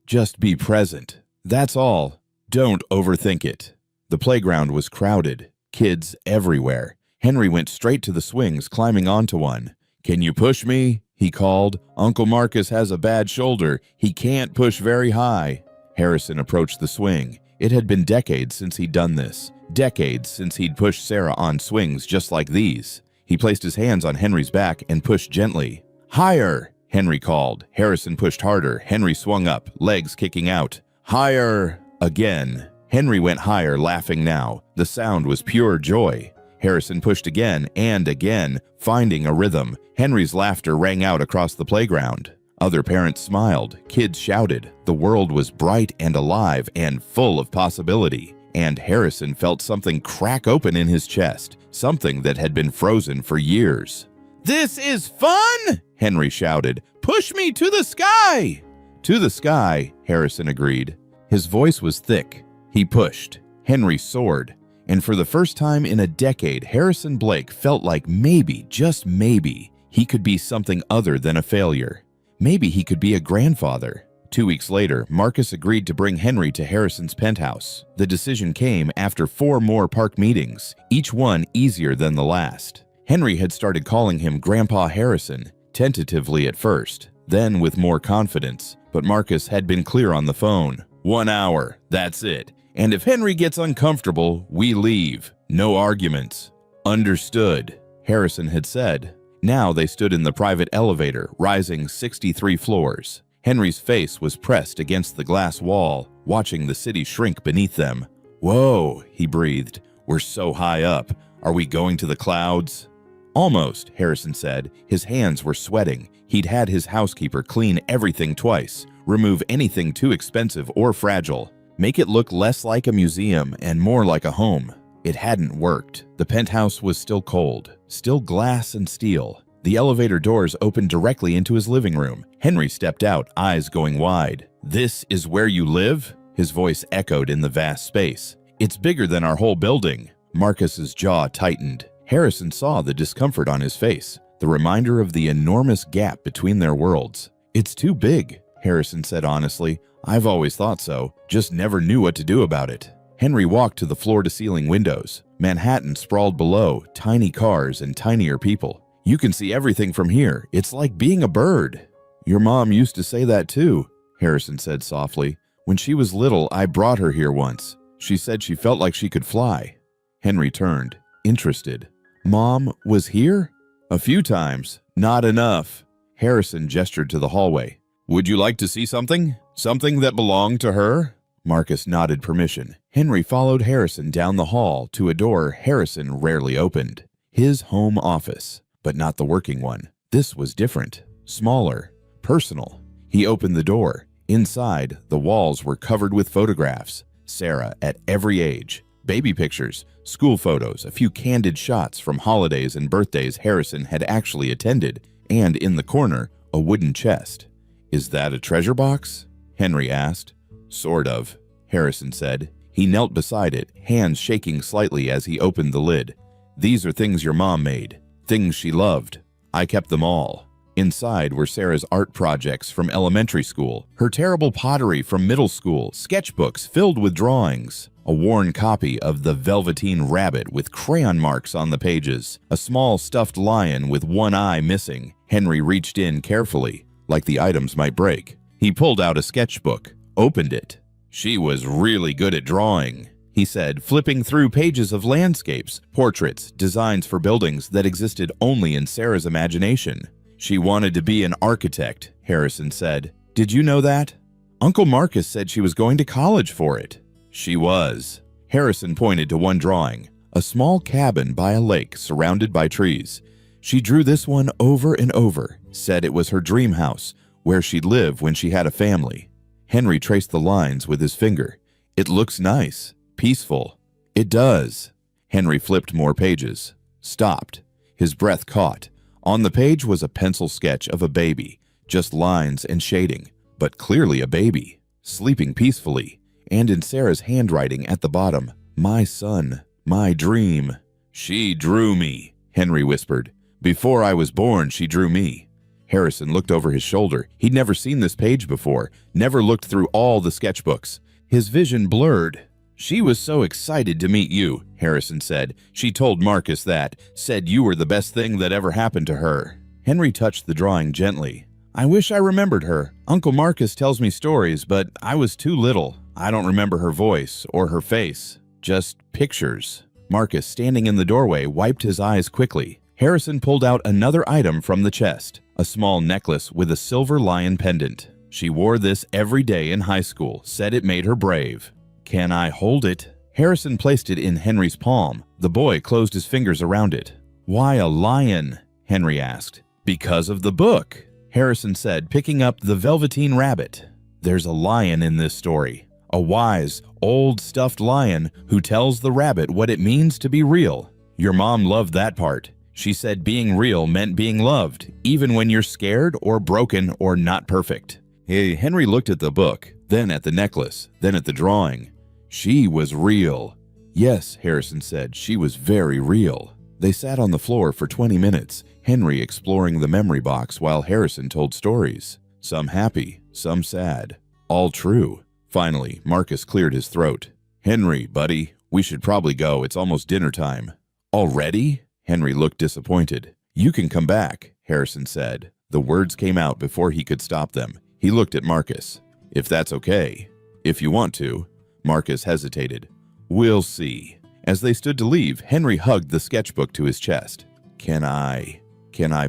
"Just be present. That's all. Don't overthink it." The playground was crowded, kids everywhere. Henry went straight to the swings, climbing onto one. "Can you push me?" he called. "Uncle Marcus has a bad shoulder. He can't push very high." Harrison approached the swing. It had been decades since he'd done this. Decades since he'd pushed Sarah on swings just like these. He placed his hands on Henry's back and pushed gently. "Higher!" Henry called. Harrison pushed harder. Henry swung up, legs kicking out. "Higher!" Again. Henry went higher, laughing now. The sound was pure joy. Harrison pushed again and again, finding a rhythm. Henry's laughter rang out across the playground. Other parents smiled. Kids shouted. The world was bright and alive and full of possibility. And Harrison felt something crack open in his chest, something that had been frozen for years. "This is fun!" Henry shouted. "Push me to the sky!" "To the sky," Harrison agreed. His voice was thick. He pushed. Henry soared. And for the first time in a decade, Harrison Blake felt like maybe, just maybe, he could be something other than a failure. Maybe he could be a grandfather. 2 weeks later, Marcus agreed to bring Henry to Harrison's penthouse. The decision came after 4 more park meetings, each one easier than the last. Henry had started calling him Grandpa Harrison, tentatively at first, then with more confidence. But Marcus had been clear on the phone. 1 hour, that's it. And if Henry gets uncomfortable, we leave. No arguments. Understood, Harrison had said. Now they stood in the private elevator, rising 63 floors. Henry's face was pressed against the glass wall, watching the city shrink beneath them. "Whoa," he breathed. "We're so high up. Are we going to the clouds?" "Almost," Harrison said. His hands were sweating. He'd had his housekeeper clean everything twice, remove anything too expensive or fragile, make it look less like a museum and more like a home. It hadn't worked. The penthouse was still cold, still glass and steel. The elevator doors opened directly into his living room. Henry stepped out, eyes going wide. "This is where you live?" His voice echoed in the vast space. "It's bigger than our whole building." Marcus's jaw tightened. Harrison saw the discomfort on his face, the reminder of the enormous gap between their worlds. "It's too big," Harrison said honestly. "I've always thought so, just never knew what to do about it." Henry walked to the floor-to-ceiling windows. Manhattan sprawled below, tiny cars and tinier people. "You can see everything from here. It's like being a bird." "Your mom used to say that too," Harrison said softly. "When she was little, I brought her here once. She said she felt like she could fly." Henry turned, interested. "Mom was here?" "A few times. Not enough." Harrison gestured to the hallway. "Would you like to see something? Something that belonged to her?" Marcus nodded permission. Henry followed Harrison down the hall to a door Harrison rarely opened. His home office, but not the working one. This was different, smaller, personal. He opened the door. Inside, the walls were covered with photographs. Sarah at every age. Baby pictures, school photos, a few candid shots from holidays and birthdays Harrison had actually attended, and in the corner, a wooden chest. "Is that a treasure box?" Henry asked. Sort of, Harrison said. He knelt beside it, hands shaking slightly as he opened the lid. These are things your mom made, things she loved. I kept them all. Inside were Sarah's art projects from elementary school, her terrible pottery from middle school, sketchbooks filled with drawings, a worn copy of the Velveteen Rabbit with crayon marks on the pages, a small stuffed lion with one eye missing. Henry reached in carefully, like the items might break. He pulled out a sketchbook, opened it. She was really good at drawing, he said, flipping through pages of landscapes, portraits, designs for buildings that existed only in Sarah's imagination. She wanted to be an architect, Harrison said. Did you know that? Uncle Marcus said she was going to college for it. She was. Harrison pointed to one drawing, a small cabin by a lake surrounded by trees. She drew this one over and over, said it was her dream house, where she'd live when she had a family. Henry traced the lines with his finger. It looks nice, peaceful. It does. Henry flipped more pages, stopped. His breath caught. On the page was a pencil sketch of a baby, just lines and shading, but clearly a baby, sleeping peacefully, and in Sarah's handwriting at the bottom, my son, my dream. She drew me, Henry whispered. Before I was born, she drew me. Harrison looked over his shoulder. He'd never seen this page before, never looked through all the sketchbooks. His vision blurred. She was so excited to meet you, Harrison said. She told Marcus that, said you were the best thing that ever happened to her. Henry touched the drawing gently. I wish I remembered her. Uncle Marcus tells me stories, but I was too little. I don't remember her voice or her face, just pictures. Marcus, standing in the doorway, wiped his eyes quickly. Harrison pulled out another item from the chest, a small necklace with a silver lion pendant. She wore this every day in high school, said it made her brave. Can I hold it? Harrison placed it in Henry's palm. The boy closed his fingers around it. Why a lion? Henry asked. Because of the book, Harrison said, picking up the Velveteen Rabbit. There's a lion in this story. A wise, old stuffed lion who tells the rabbit what it means to be real. Your mom loved that part. She said being real meant being loved, even when you're scared or broken or not perfect. Hey, Henry looked at the book, then at the necklace, then at the drawing. She was real. Yes, Harrison said, she was very real. They sat on the floor for 20 minutes, Henry exploring the memory box while Harrison told stories. Some happy, some sad. All true. Finally, Marcus cleared his throat. Henry, buddy, we should probably go. It's almost dinner time. Already? Henry looked disappointed. You can come back, Harrison said. The words came out before he could stop them. He looked at Marcus. If that's okay. If you want to. Marcus hesitated. We'll see. As they stood to leave, Henry hugged the sketchbook to his chest. Can I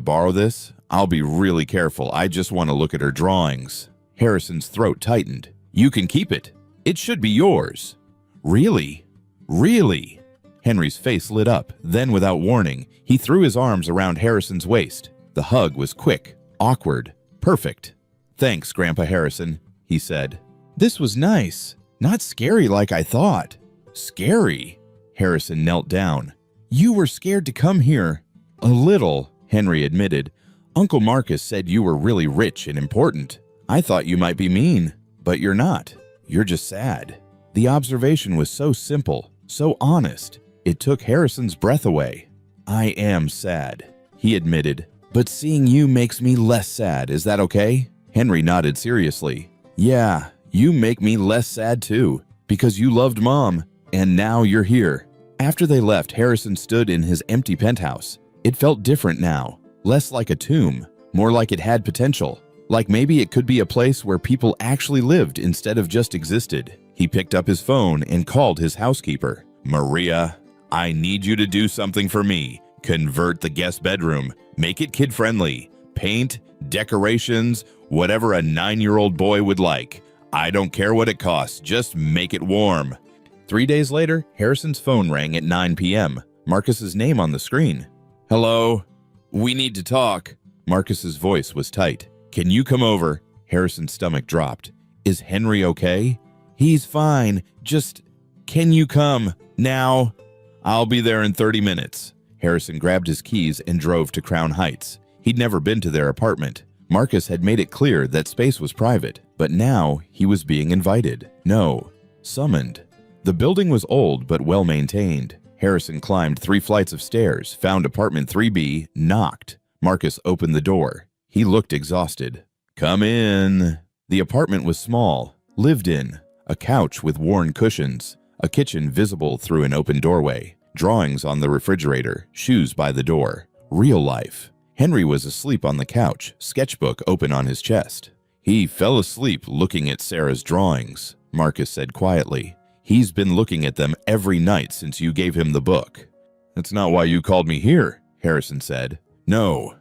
borrow this? I'll be really careful. I just want to look at her drawings. Harrison's throat tightened. You can keep it. It should be yours. Really? Really? Henry's face lit up. Then, without warning, he threw his arms around Harrison's waist. The hug was quick, awkward, perfect. Thanks, Grandpa Harrison, he said. This was nice. Not scary like I thought. Scary? Harrison knelt down. You were scared to come here. A little, Henry admitted. Uncle Marcus said you were really rich and important. I thought you might be mean, but you're not. You're just sad. The observation was so simple, so honest. It took Harrison's breath away. I am sad, he admitted. But seeing you makes me less sad. Is that okay? Henry nodded seriously. Yeah, you make me less sad too, because you loved Mom, and now you're here. After they left, Harrison stood in his empty penthouse. It felt different now, less like a tomb, more like it had potential, like maybe it could be a place where people actually lived instead of just existed. He picked up his phone and called his housekeeper. Maria, I need you to do something for me. Convert the guest bedroom, make it kid-friendly, paint, decorations, whatever a 9-year-old boy would like. I don't care what it costs, just make it warm. 3 days later, Harrison's phone rang at 9 p.m. Marcus's name on the screen. Hello? We need to talk. Marcus's voice was tight. Can you come over? Harrison's stomach dropped. Is Henry okay? He's fine. Just, can you come now? I'll be there in 30 minutes. Harrison grabbed his keys and drove to Crown Heights. He'd never been to their apartment. Marcus had made it clear that space was private, but now he was being invited. No, summoned. The building was old but well maintained. Harrison climbed 3 flights of stairs, found apartment 3B, knocked. Marcus opened the door. He looked exhausted. "Come in." The apartment was small, lived in. A couch with worn cushions, a kitchen visible through an open doorway, drawings on the refrigerator, shoes by the door. Real life. Henry was asleep on the couch, sketchbook open on his chest. "He fell asleep looking at Sarah's drawings," Marcus said quietly. "He's been looking at them every night since you gave him the book." "That's not why you called me here," Harrison said. "No."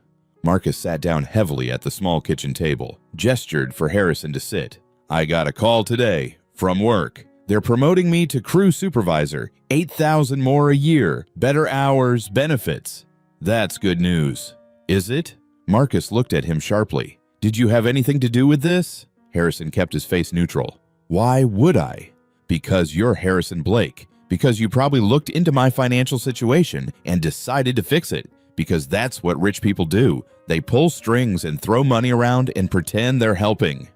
Marcus sat down heavily at the small kitchen table, gestured for Harrison to sit. "I got a call today, from work. They're promoting me to crew supervisor, 8,000 more a year, better hours, benefits. That's good news." "Is it?" Marcus looked at him sharply. "Did you have anything to do with this?" Harrison kept his face neutral. "Why would I?" "Because you're Harrison Blake. Because you probably looked into my financial situation and decided to fix it. Because that's what rich people do. They pull strings and throw money around and pretend they're helping."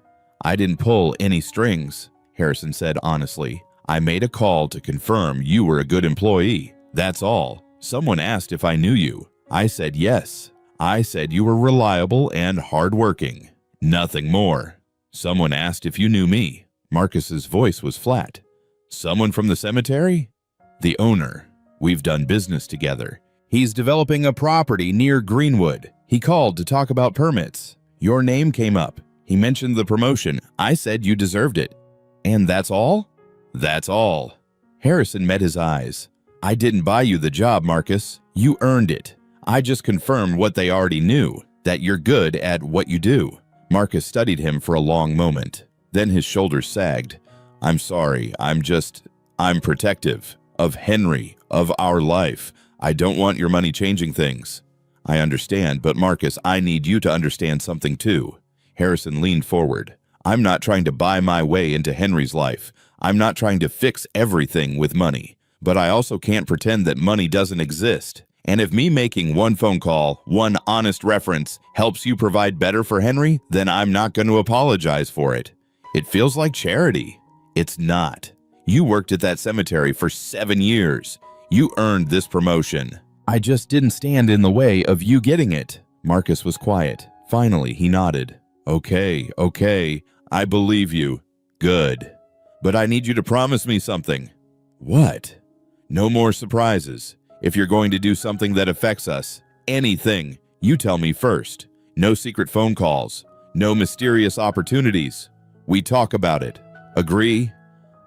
"I didn't pull any strings," Harrison said honestly. "I made a call to confirm you were a good employee. That's all. Someone asked if I knew you. I said yes. I said you were reliable and hardworking. Nothing more. Someone asked if you knew me." Marcus's voice was flat. "Someone from the cemetery?" "The owner. We've done business together. He's developing a property near Greenwood. He called to talk about permits. Your name came up. He mentioned the promotion. I said you deserved it." "And that's all?" "That's all." Harrison met his eyes. "I didn't buy you the job, Marcus. You earned it. I just confirmed what they already knew, that you're good at what you do." Marcus studied him for a long moment. Then his shoulders sagged. "I'm sorry. I'm protective. Of Henry. Of our life. I don't want your money changing things." "I understand, but Marcus, I need you to understand something too." Harrison leaned forward. "I'm not trying to buy my way into Henry's life. I'm not trying to fix everything with money. But I also can't pretend that money doesn't exist. And if me making one phone call, one honest reference, helps you provide better for Henry, then I'm not going to apologize for it. It feels like charity. It's not. You worked at that cemetery for 7 years. You earned this promotion. I just didn't stand in the way of you getting it." Marcus was quiet. Finally, he nodded. Okay, I believe you. Good. But I need you to promise me something." "What?" "No more surprises. If you're going to do something that affects us, anything, you tell me first. No secret phone calls. No mysterious opportunities. We talk about it. Agree?"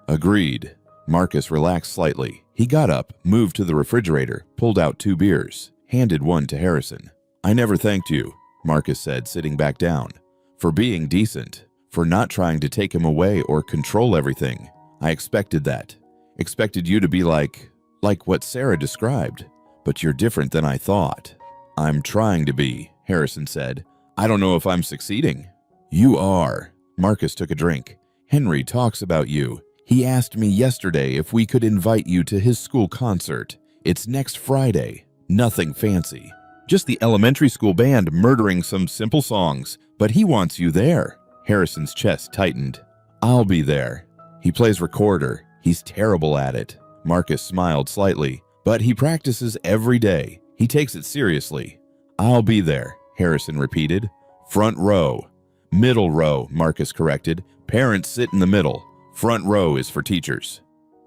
"Agreed." Marcus relaxed slightly. He got up, moved to the refrigerator, pulled out 2 beers, handed one to Harrison. "I never thanked you," Marcus said, sitting back down. "For being decent. For not trying to take him away or control everything. I expected that. Expected you to be like what Sarah described. But you're different than I thought." "I'm trying to be," Harrison said. "I don't know if I'm succeeding." "You are." Marcus took a drink. "Henry talks about you. He asked me yesterday if we could invite you to his school concert. It's next Friday. Nothing fancy. Just the elementary school band murdering some simple songs. But he wants you there." Harrison's chest tightened. "I'll be there. He plays recorder. He's terrible at it." Marcus smiled slightly. "But he practices every day. He takes it seriously." "I'll be there," Harrison repeated. "Front row." "Middle row," Marcus corrected. "Parents sit in the middle. Front row is for teachers."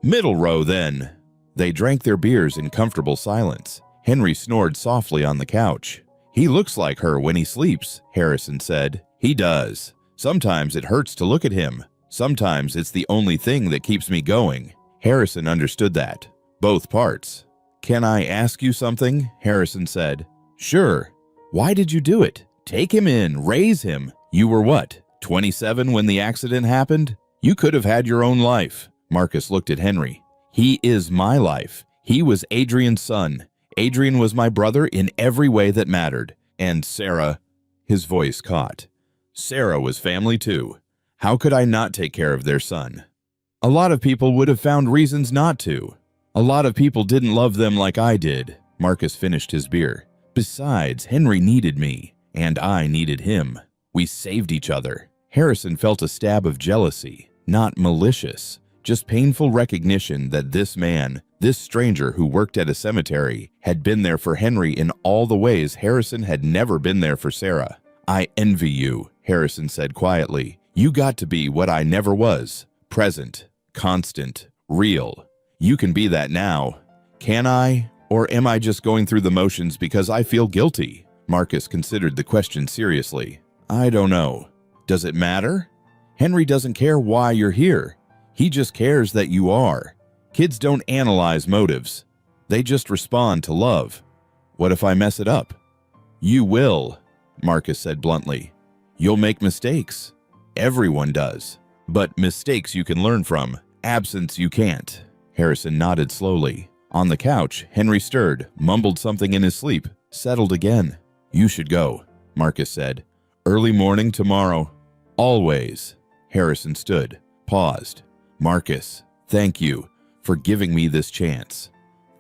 "Middle row, then." They drank their beers in comfortable silence. Henry snored softly on the couch. "He looks like her when he sleeps," Harrison said. "He does. Sometimes it hurts to look at him. Sometimes it's the only thing that keeps me going." Harrison understood that. Both parts. "Can I ask you something?" Harrison said. "Sure." "Why did you do it? Take him in, raise him. You were what, 27 when the accident happened? You could have had your own life." Marcus looked at Henry. "He is my life. He was Adrian's son. Adrian was my brother in every way that mattered. And Sarah," his voice caught. "Sarah was family too. How could I not take care of their son?" "A lot of people would have found reasons not to. A lot of people didn't love them like I did." Marcus finished his beer. "Besides, Henry needed me, and I needed him." We saved each other. Harrison felt a stab of jealousy, not malicious, just painful recognition that this man, this stranger who worked at a cemetery, had been there for Henry in all the ways Harrison had never been there for Sarah. I envy you, Harrison said quietly. You got to be what I never was. Present, constant, real. You can be that now. Can I? Or am I just going through the motions because I feel guilty? Marcus considered the question seriously. I don't know. Does it matter? Henry doesn't care why you're here. He just cares that you are. Kids don't analyze motives. They just respond to love. What if I mess it up? You will, Marcus said bluntly. You'll make mistakes. Everyone does. But mistakes you can learn from. Absence you can't. Harrison nodded slowly. On the couch, Henry stirred, mumbled something in his sleep, settled again. You should go, Marcus said. Early morning tomorrow. Always. Harrison stood, paused. Marcus, thank you for giving me this chance.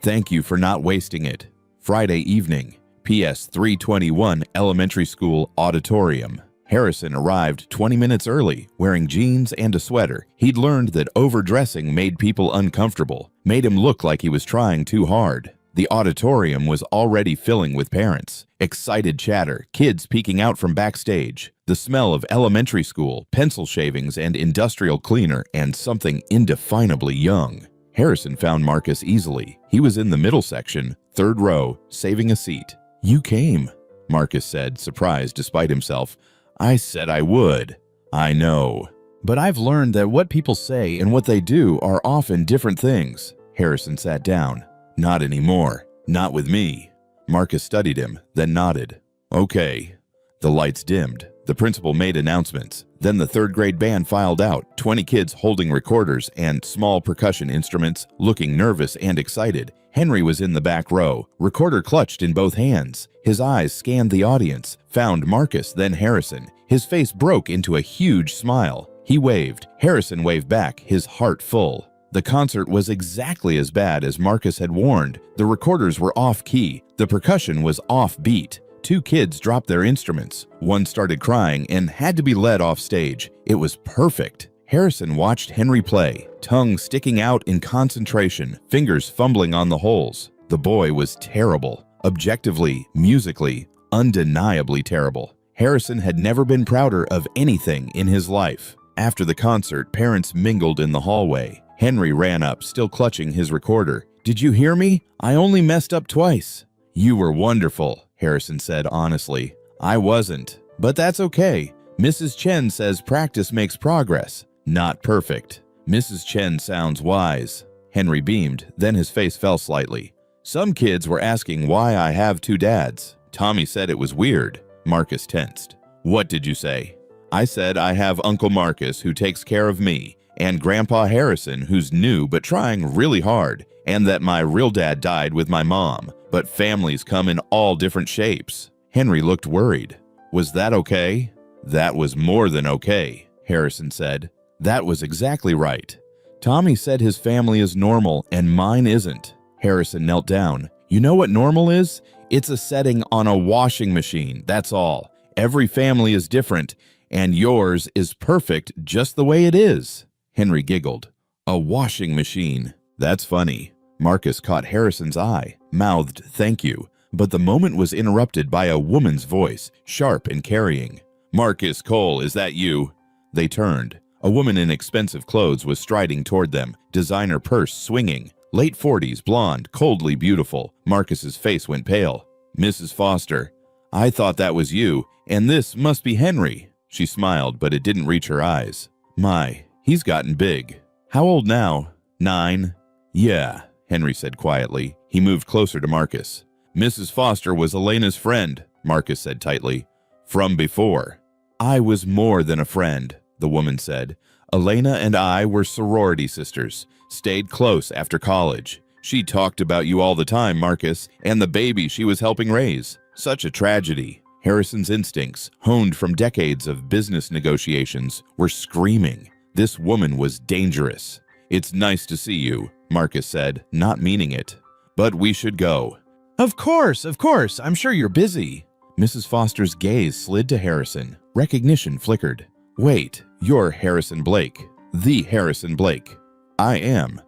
Thank you for not wasting it. Friday evening, PS 321 Elementary School Auditorium. Harrison arrived 20 minutes early, wearing jeans and a sweater. He'd learned that overdressing made people uncomfortable, made him look like he was trying too hard. The auditorium was already filling with parents. Excited chatter, kids peeking out from backstage. The smell of elementary school, pencil shavings and industrial cleaner, and something indefinably young. Harrison found Marcus easily. He was in the middle section, third row, saving a seat. You came, Marcus said, surprised despite himself. I said I would. I know. But I've learned that what people say and what they do are often different things. Harrison sat down. Not anymore. Not with me. Marcus studied him, then nodded. Okay. The lights dimmed. The principal made announcements. Then the third grade band filed out, 20 kids holding recorders and small percussion instruments, looking nervous and excited. Henry was in the back row, recorder clutched in both hands. His eyes scanned the audience, found Marcus, then Harrison. His face broke into a huge smile. He waved. Harrison waved back, his heart full. The concert was exactly as bad as Marcus had warned. The recorders were off-key. The percussion was off-beat. 2 kids dropped their instruments. One started crying and had to be led off stage. It was perfect. Harrison watched Henry play, tongue sticking out in concentration, fingers fumbling on the holes. The boy was terrible. Objectively, musically, undeniably terrible. Harrison had never been prouder of anything in his life. After the concert, parents mingled in the hallway. Henry ran up, still clutching his recorder. Did you hear me? I only messed up twice. You were wonderful, Harrison said honestly. I wasn't. But that's okay. Mrs. Chen says practice makes progress. Not perfect. Mrs. Chen sounds wise. Henry beamed, then his face fell slightly. Some kids were asking why I have 2 dads. Tommy said it was weird. Marcus tensed. What did you say? I said I have Uncle Marcus who takes care of me, and Grandpa Harrison who's new but trying really hard, and that my real dad died with my mom, but families come in all different shapes. Henry looked worried. Was that okay? That was more than okay, Harrison said. That was exactly right. Tommy said his family is normal and mine isn't. Harrison knelt down. You know what normal is? It's a setting on a washing machine, that's all. Every family is different, and yours is perfect just the way it is. Henry giggled. A washing machine. That's funny. Marcus caught Harrison's eye, mouthed thank you, but the moment was interrupted by a woman's voice, sharp and carrying. Marcus Cole, is that you? They turned. A woman in expensive clothes was striding toward them, designer purse swinging. Late 40s, blonde, coldly beautiful. Marcus's face went pale. Mrs. Foster. I thought that was you, and this must be Henry. She smiled, but it didn't reach her eyes. My, he's gotten big. How old now? 9? Yeah, Henry said quietly. He moved closer to Marcus. Mrs. Foster was Elena's friend, Marcus said tightly. From before. I was more than a friend, the woman said. Elena and I were sorority sisters, stayed close after college. She talked about you all the time, Marcus, and the baby she was helping raise. Such a tragedy. Harrison's instincts, honed from decades of business negotiations, were screaming. This woman was dangerous. It's nice to see you, Marcus said, not meaning it. But we should go. Of course, I'm sure you're busy. Mrs. Foster's gaze slid to Harrison. Recognition flickered. Wait, you're Harrison Blake. The Harrison Blake. I am.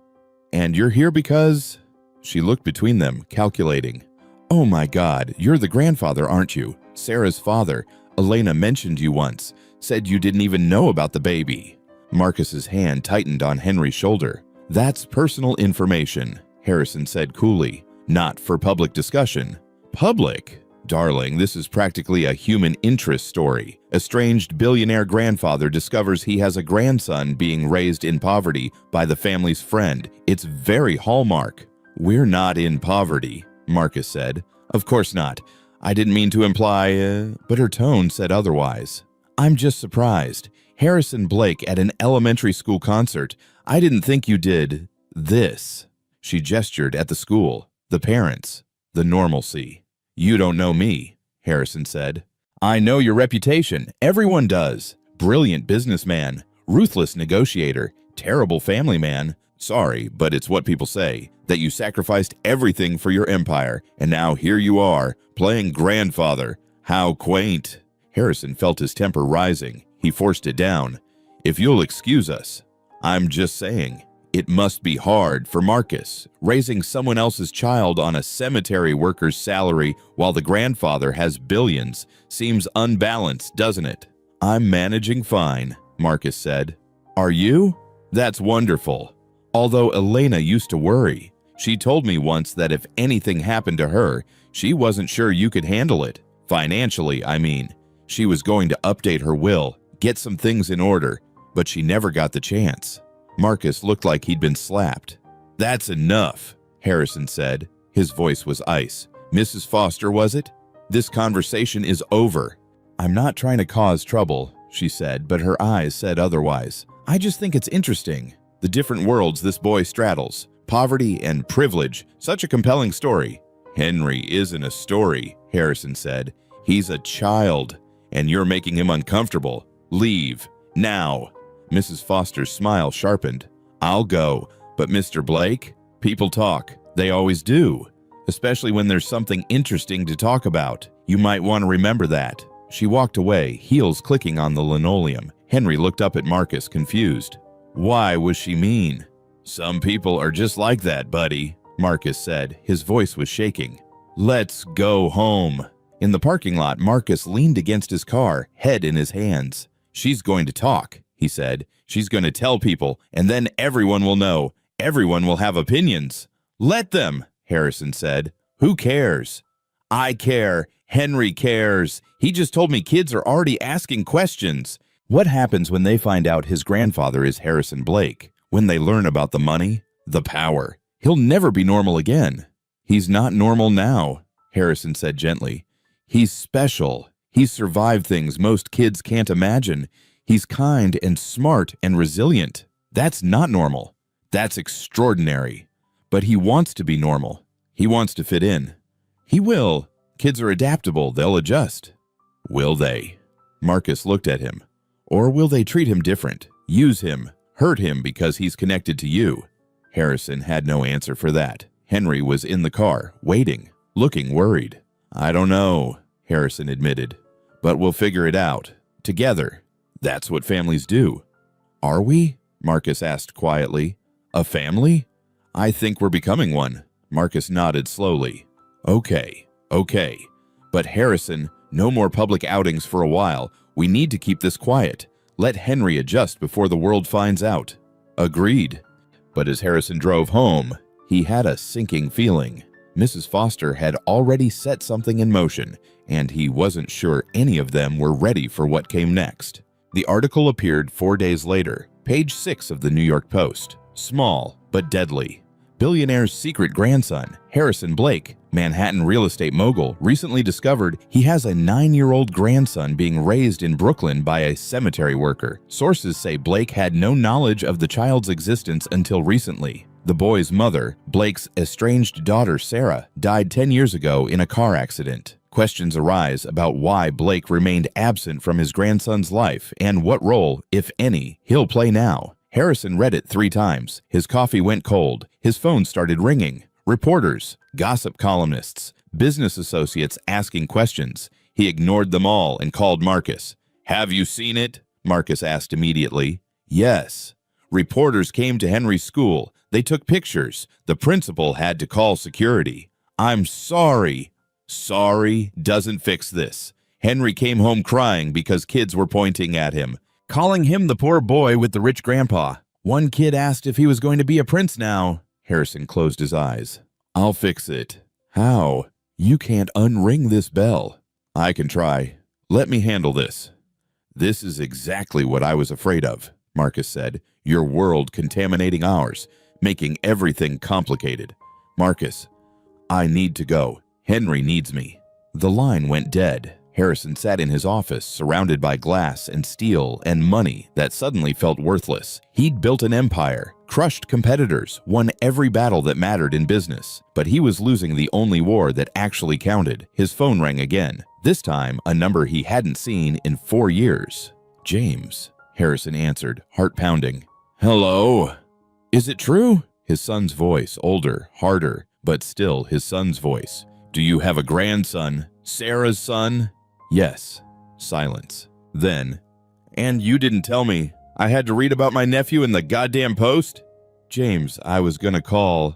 And you're here because… She looked between them, calculating. Oh my God, you're the grandfather, aren't you? Sarah's father. Elena mentioned you once. Said you didn't even know about the baby. Marcus's hand tightened on Henry's shoulder. That's personal information, Harrison said coolly. Not for public discussion. Public? Darling, this is practically a human interest story. Estranged billionaire grandfather discovers he has a grandson being raised in poverty by the family's friend. It's very Hallmark. We're not in poverty, Marcus said. Of course not. I didn't mean to imply, but her tone said otherwise. I'm just surprised. Harrison Blake at an elementary school concert. I didn't think you did this. She gestured at the school, the parents, the normalcy. You don't know me, Harrison said. I know your reputation. Everyone does. Brilliant businessman, ruthless negotiator, terrible family man. Sorry, but it's what people say, that you sacrificed everything for your empire, and now here you are, playing grandfather. How quaint. Harrison felt his temper rising. He forced it down. If you'll excuse us. I'm just saying. It must be hard for Marcus, raising someone else's child on a cemetery worker's salary while the grandfather has billions. Seems unbalanced, doesn't it? I'm managing fine, Marcus said. Are you? That's wonderful. Although Elena used to worry. She told me once that if anything happened to her, she wasn't sure you could handle it. Financially, I mean. She was going to update her will, get some things in order, but she never got the chance. Marcus looked like he'd been slapped. That's enough, Harrison said. His voice was ice. Mrs. Foster, was it? This conversation is over. I'm not trying to cause trouble, she said, but her eyes said otherwise. I just think it's interesting. The different worlds this boy straddles. Poverty and privilege. Such a compelling story. Henry isn't a story, Harrison said. He's a child, and you're making him uncomfortable. Leave. Now. Mrs. Foster's smile sharpened. I'll go, but Mr. Blake? People talk. They always do. Especially when there's something interesting to talk about. You might want to remember that. She walked away, heels clicking on the linoleum. Henry looked up at Marcus, confused. Why was she mean? Some people are just like that, buddy, Marcus said. His voice was shaking. Let's go home. In the parking lot, Marcus leaned against his car, head in his hands. She's going to talk, he said. She's going to tell people, and then everyone will know. Everyone will have opinions. Let them, Harrison said. Who cares? I care. Henry cares. He just told me kids are already asking questions. What happens when they find out his grandfather is Harrison Blake? When they learn about the money, the power? He'll never be normal again. He's not normal now, Harrison said gently. He's special. He's survived things most kids can't imagine. He's kind and smart and resilient. That's not normal. That's extraordinary. But he wants to be normal. He wants to fit in. He will. Kids are adaptable. They'll adjust. Will they? Marcus looked at him. Or will they treat him different? Use him? Hurt him because he's connected to you? Harrison had no answer for that. Henry was in the car, waiting, looking worried. I don't know, Harrison admitted. But we'll figure it out. Together. That's what families do. Are we? Marcus asked quietly. A family? I think we're becoming one. Marcus nodded slowly. Okay. But Harrison, no more public outings for a while. We need to keep this quiet. Let Henry adjust before the world finds out. Agreed. But as Harrison drove home, he had a sinking feeling. Mrs. Foster had already set something in motion, and he wasn't sure any of them were ready for what came next. The article appeared 4 days later, page 6 of the New York Post. Small, but deadly. Billionaire's secret grandson, Harrison Blake, Manhattan real estate mogul, recently discovered he has a 9-year-old grandson being raised in Brooklyn by a cemetery worker. Sources say Blake had no knowledge of the child's existence until recently. The boy's mother, Blake's estranged daughter Sarah, died 10 years ago in a car accident. Questions arise about why Blake remained absent from his grandson's life and what role, if any, he'll play now. Harrison read it 3 times. His coffee went cold. His phone started ringing. Reporters, gossip columnists, business associates asking questions. He ignored them all and called Marcus. "Have you seen it?" Marcus asked immediately. "Yes. Reporters came to Henry's school. They took pictures. The principal had to call security. I'm sorry." "Sorry doesn't fix this." Henry came home crying because kids were pointing at him, calling him the poor boy with the rich grandpa. One kid asked if he was going to be a prince now. Harrison closed his eyes. "I'll fix it." "How?" "You can't unring this bell." "I can try. Let me handle this." "This is exactly what I was afraid of," Marcus said. "Your world contaminating ours, making everything complicated." "Marcus, I need to go. Henry needs me." The line went dead. Harrison sat in his office, surrounded by glass and steel and money that suddenly felt worthless. He'd built an empire, crushed competitors, won every battle that mattered in business. But he was losing the only war that actually counted. His phone rang again. This time, a number he hadn't seen in 4 years. "James," Harrison answered, heart pounding. "Hello?" "Is it true?" His son's voice, older, harder, but still his son's voice. "Do you have a grandson? Sarah's son?" "Yes." Silence. Then, "And you didn't tell me. I had to read about my nephew in the goddamn Post?" "James, I was gonna call."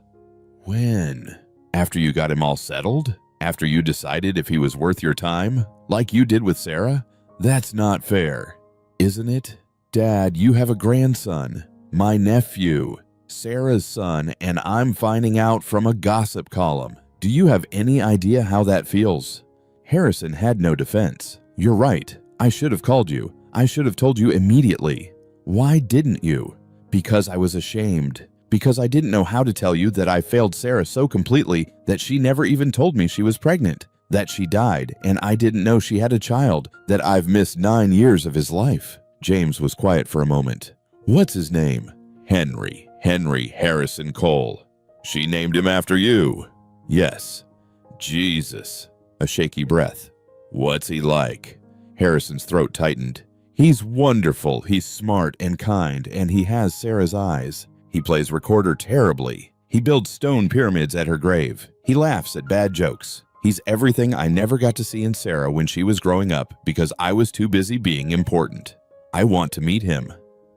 "When?" "After you got him all settled? After you decided if he was worth your time? Like you did with Sarah? That's not fair." "Isn't it? Dad, you have a grandson. My nephew. Sarah's son, and I'm finding out from a gossip column. Do you have any idea how that feels?" Harrison had no defense. "You're right. I should have called you. I should have told you immediately." "Why didn't you?" "Because I was ashamed. Because I didn't know how to tell you that I failed Sarah so completely that she never even told me she was pregnant, that she died, and I didn't know she had a child, that I've missed 9 years of his life." James was quiet for a moment. "What's his name?" "Henry. Henry Harrison Cole." "She named him after you?" "Yes." "Jesus." A shaky breath. "What's he like?" Harrison's throat tightened. "He's wonderful. He's smart and kind, and he has Sarah's eyes. He plays recorder terribly. He builds stone pyramids at her grave. He laughs at bad jokes. He's everything I never got to see in Sarah when she was growing up because I was too busy being important. I want to meet him."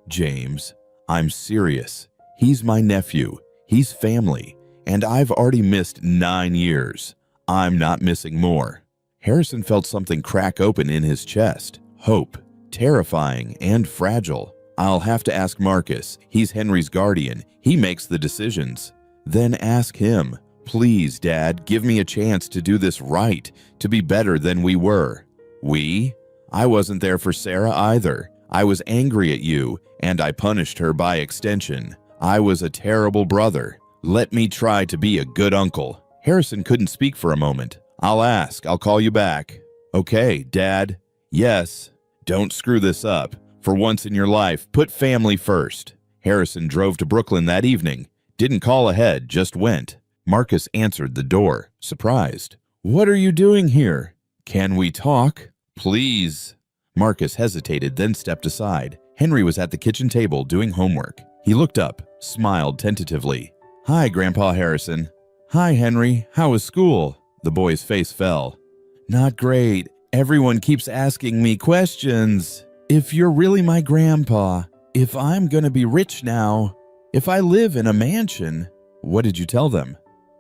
"James, I'm serious. He's my nephew. He's family. And I've already missed 9 years. I'm not missing more." Harrison felt something crack open in his chest. Hope. Terrifying and fragile. "I'll have to ask Marcus. He's Henry's guardian. He makes the decisions." "Then ask him. Please, Dad, give me a chance to do this right, to be better than we were." "We?" "I wasn't there for Sarah either. I was angry at you, and I punished her by extension. I was a terrible brother. Let me try to be a good uncle." Harrison couldn't speak for a moment. "I'll ask. I'll call you back." "Okay, Dad." "Yes." "Don't screw this up. For once in your life, put family first." Harrison drove to Brooklyn that evening. Didn't call ahead, just went. Marcus answered the door, surprised. "What are you doing here?" "Can we talk?" "Please." Marcus hesitated, then stepped aside. Henry was at the kitchen table doing homework. He looked up, smiled tentatively. "Hi, Grandpa Harrison." "Hi, Henry. How was school?" The boy's face fell. "Not great. Everyone keeps asking me questions. If you're really my grandpa, if I'm gonna be rich now, if I live in a mansion." "What did you tell them?"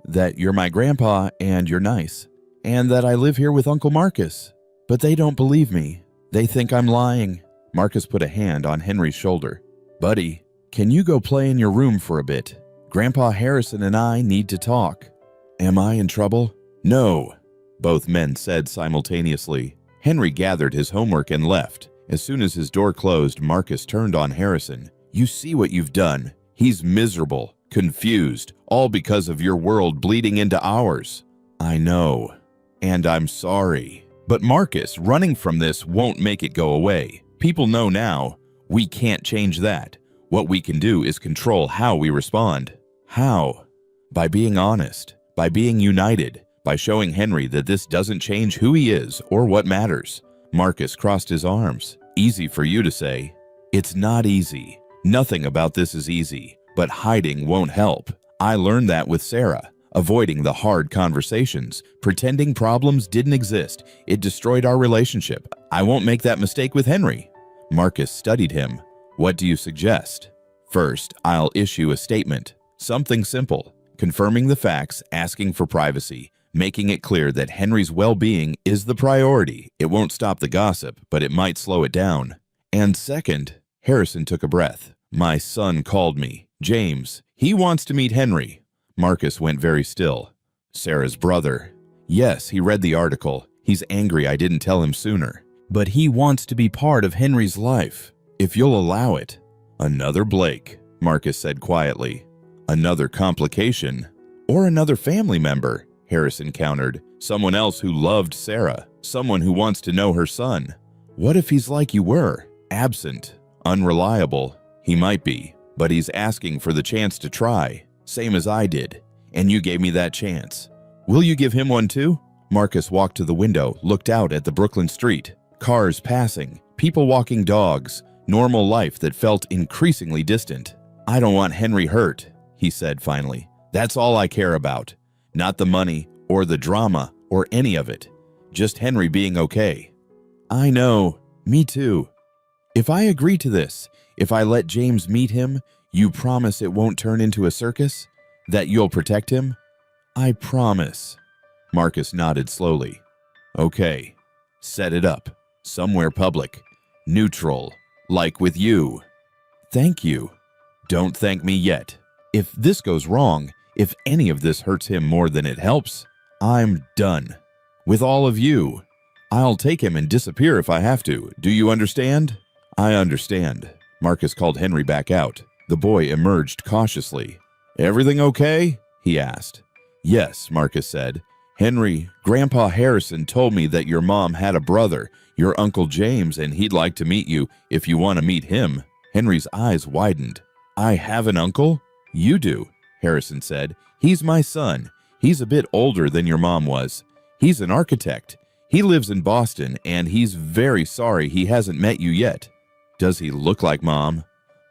"That you're my grandpa and you're nice, and that I live here with Uncle Marcus. But they don't believe me. They think I'm lying." Marcus put a hand on Henry's shoulder. "Buddy, can you go play in your room for a bit? Grandpa Harrison and I need to talk." "Am I in trouble?" "No," both men said simultaneously. Henry gathered his homework and left. As soon as his door closed, Marcus turned on Harrison. "You see what you've done. He's miserable, confused, all because of your world bleeding into ours." "I know, and I'm sorry." "But Marcus, running from this won't make it go away. People know now. We can't change that. What we can do is control how we respond." "How?" "By being honest, by being united, by showing Henry that this doesn't change who he is or what matters." Marcus crossed his arms. "Easy for you to say." "It's not easy. Nothing about this is easy, but hiding won't help. I learned that with Sarah. avoiding the hard conversations, pretending problems didn't exist. It destroyed our relationship. I won't make that mistake with Henry." Marcus studied him. "What do you suggest?" "First, I'll issue a statement. Something simple, confirming the facts, asking for privacy, making it clear that Henry's well-being is the priority. It won't stop the gossip, but it might slow it down. And second," Harrison took a breath, "my son called me. James. He wants to meet Henry." Marcus went very still. "Sarah's brother." "Yes, he read the article. He's angry I didn't tell him sooner. But he wants to be part of Henry's life, if you'll allow it." "Another Blake," Marcus said quietly. "Another complication. Or another family member," Harrison countered. "Someone else who loved Sarah. Someone who wants to know her son. What if he's like you were? Absent, unreliable." "He might be, but he's asking for the chance to try. Same as I did, and you gave me that chance. Will you give him one too?" Marcus walked to the window, looked out at the Brooklyn street. Cars passing, people walking dogs, normal life that felt increasingly distant. "I don't want Henry hurt," he said finally. "That's all I care about. Not the money, or the drama, or any of it. Just Henry being okay." "I know. Me too. If I agree to this, if I let James meet him, you promise it won't turn into a circus? That you'll protect him?" "I promise." Marcus nodded slowly. "Okay. Set it up. Somewhere public. Neutral. Like with you." "Thank you." "Don't thank me yet. If this goes wrong, if any of this hurts him more than it helps, I'm done. With all of you. I'll take him and disappear if I have to. Do you understand?" "I understand." Marcus called Henry back out. The boy emerged cautiously. "Everything okay?" he asked. "Yes," Marcus said. "Henry, Grandpa Harrison told me that your mom had a brother, your Uncle James, and he'd like to meet you if you want to meet him." Henry's eyes widened. "I have an uncle?" "You do," Harrison said. "He's my son. He's a bit older than your mom was. He's an architect. He lives in Boston, and he's very sorry he hasn't met you yet." "Does he look like Mom?"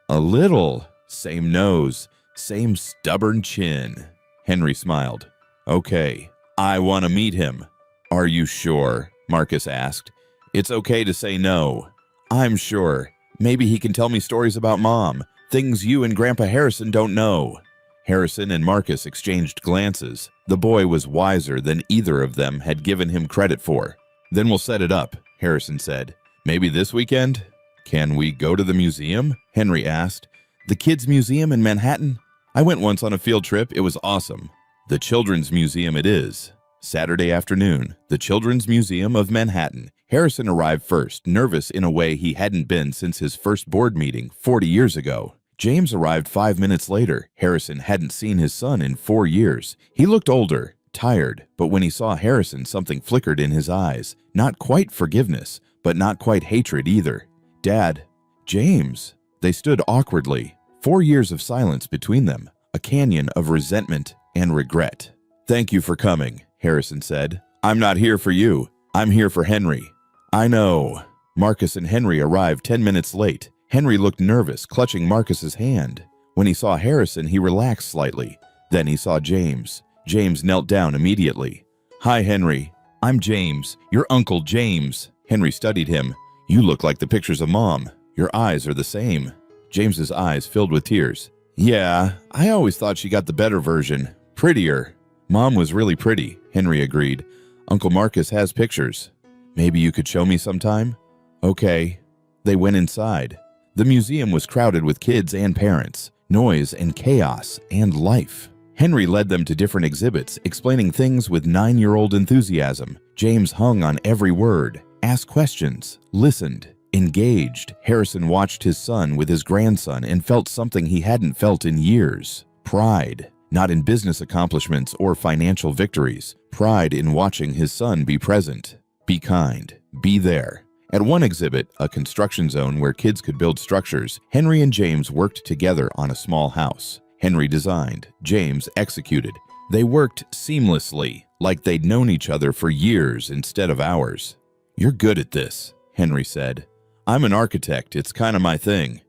"A little. Same nose, same stubborn chin." Henry smiled. "Okay, I want to meet him." "Are you sure?" Marcus asked. "It's okay to say no." "I'm sure. Maybe he can tell me stories about Mom, things you and Grandpa Harrison don't know." Harrison and Marcus exchanged glances. The boy was wiser than either of them had given him credit for. "Then we'll set it up," Harrison said. "Maybe this weekend?" "Can we go to the museum?" Henry asked. "The Kids Museum in Manhattan? I went once on a field trip. It was awesome." "The Children's Museum it is." Saturday afternoon, the Children's Museum of Manhattan. Harrison arrived first, nervous in a way he hadn't been since his first board meeting 40 years ago. James arrived 5 minutes later. Harrison hadn't seen his son in 4 years. He looked older, tired, but when he saw Harrison, something flickered in his eyes. Not quite forgiveness, but not quite hatred either. "Dad." "James." They stood awkwardly. 4 years of silence between them, a canyon of resentment and regret. "Thank you for coming," Harrison said. "I'm not here for you. I'm here for Henry." "I know." Marcus and Henry arrived 10 minutes late. Henry looked nervous, clutching Marcus's hand. When he saw Harrison, he relaxed slightly. Then he saw James. James knelt down immediately. "Hi, Henry. I'm James, your Uncle James." Henry studied him. "You look like the pictures of Mom. Your eyes are the same." James's eyes filled with tears. "Yeah, I always thought she got the better version. Prettier." "Mom was really pretty," Henry agreed. "Uncle Marcus has pictures. Maybe you could show me sometime?" "Okay." They went inside. The museum was crowded with kids and parents, noise and chaos and life. Henry led them to different exhibits, explaining things with 9-year-old enthusiasm. James hung on every word, asked questions, listened, engaged. Harrison watched his son with his grandson and felt something he hadn't felt in years. Pride, not in business accomplishments or financial victories. Pride in watching his son be present, be kind, be there. At one exhibit, a construction zone where kids could build structures, Henry and James worked together on a small house. Henry designed, James executed. They worked seamlessly, like they'd known each other for years instead of hours. "You're good at this," Henry said. "I'm an architect, it's kind of my thing."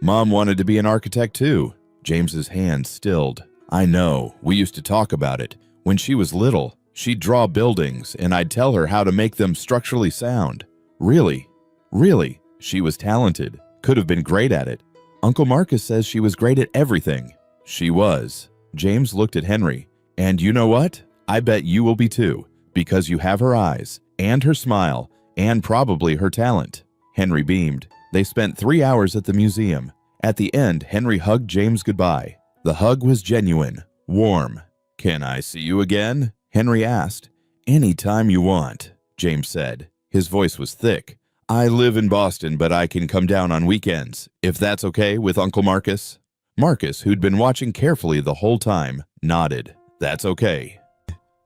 "Mom wanted to be an architect too." James's hand stilled. I know, we used to talk about it. When she was little, she'd draw buildings and I'd tell her how to make them structurally sound. Really? Really? She was talented, could have been great at it. Uncle Marcus says she was great at everything. She was. James looked at Henry. And you know what? I bet you will be too, because you have her eyes, and her smile, and probably her talent. Henry beamed. They spent 3 hours at the museum. At the end, Henry hugged James goodbye. The hug was genuine, warm. Can I see you again? Henry asked. Any time you want, James said. His voice was thick. I live in Boston, but I can come down on weekends, if that's okay with Uncle Marcus. Marcus, who'd been watching carefully the whole time, nodded. That's okay.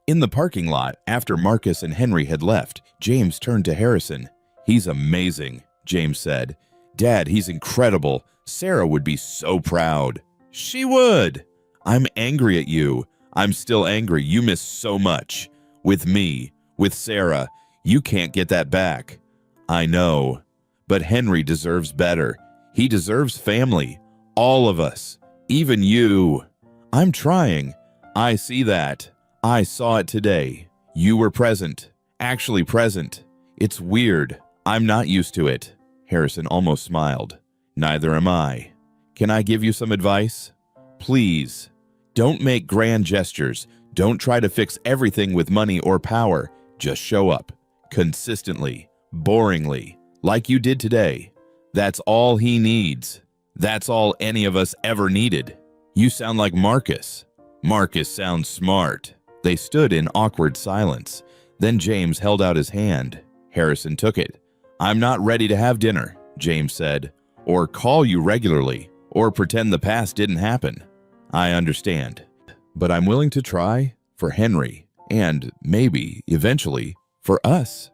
In the parking lot, after Marcus and Henry had left, James turned to Harrison. He's amazing, James said. Dad, he's incredible. Sarah would be so proud. She would. I'm angry at you. I'm still angry. You miss so much. With me, with Sarah, you can't get that back. I know. But Henry deserves better. He deserves family. All of us. Even you. I'm trying. I see that. I saw it today. You were present. Actually present. It's weird. I'm not used to it. Harrison almost smiled. Neither am I. Can I give you some advice? Please. Don't make grand gestures. Don't try to fix everything with money or power. Just show up. Consistently. Boringly. Like you did today. That's all he needs. That's all any of us ever needed. You sound like Marcus. Marcus sounds smart. They stood in awkward silence. Then James held out his hand. Harrison took it. I'm not ready to have dinner, James said, or call you regularly, or pretend the past didn't happen. I understand, but I'm willing to try for Henry, and maybe, eventually, for us.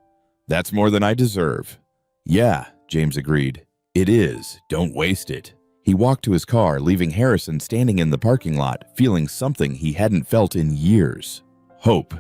That's more than I deserve. Yeah, James agreed. It is. Don't waste it. He walked to his car, leaving Harrison standing in the parking lot, feeling something he hadn't felt in years. Hope.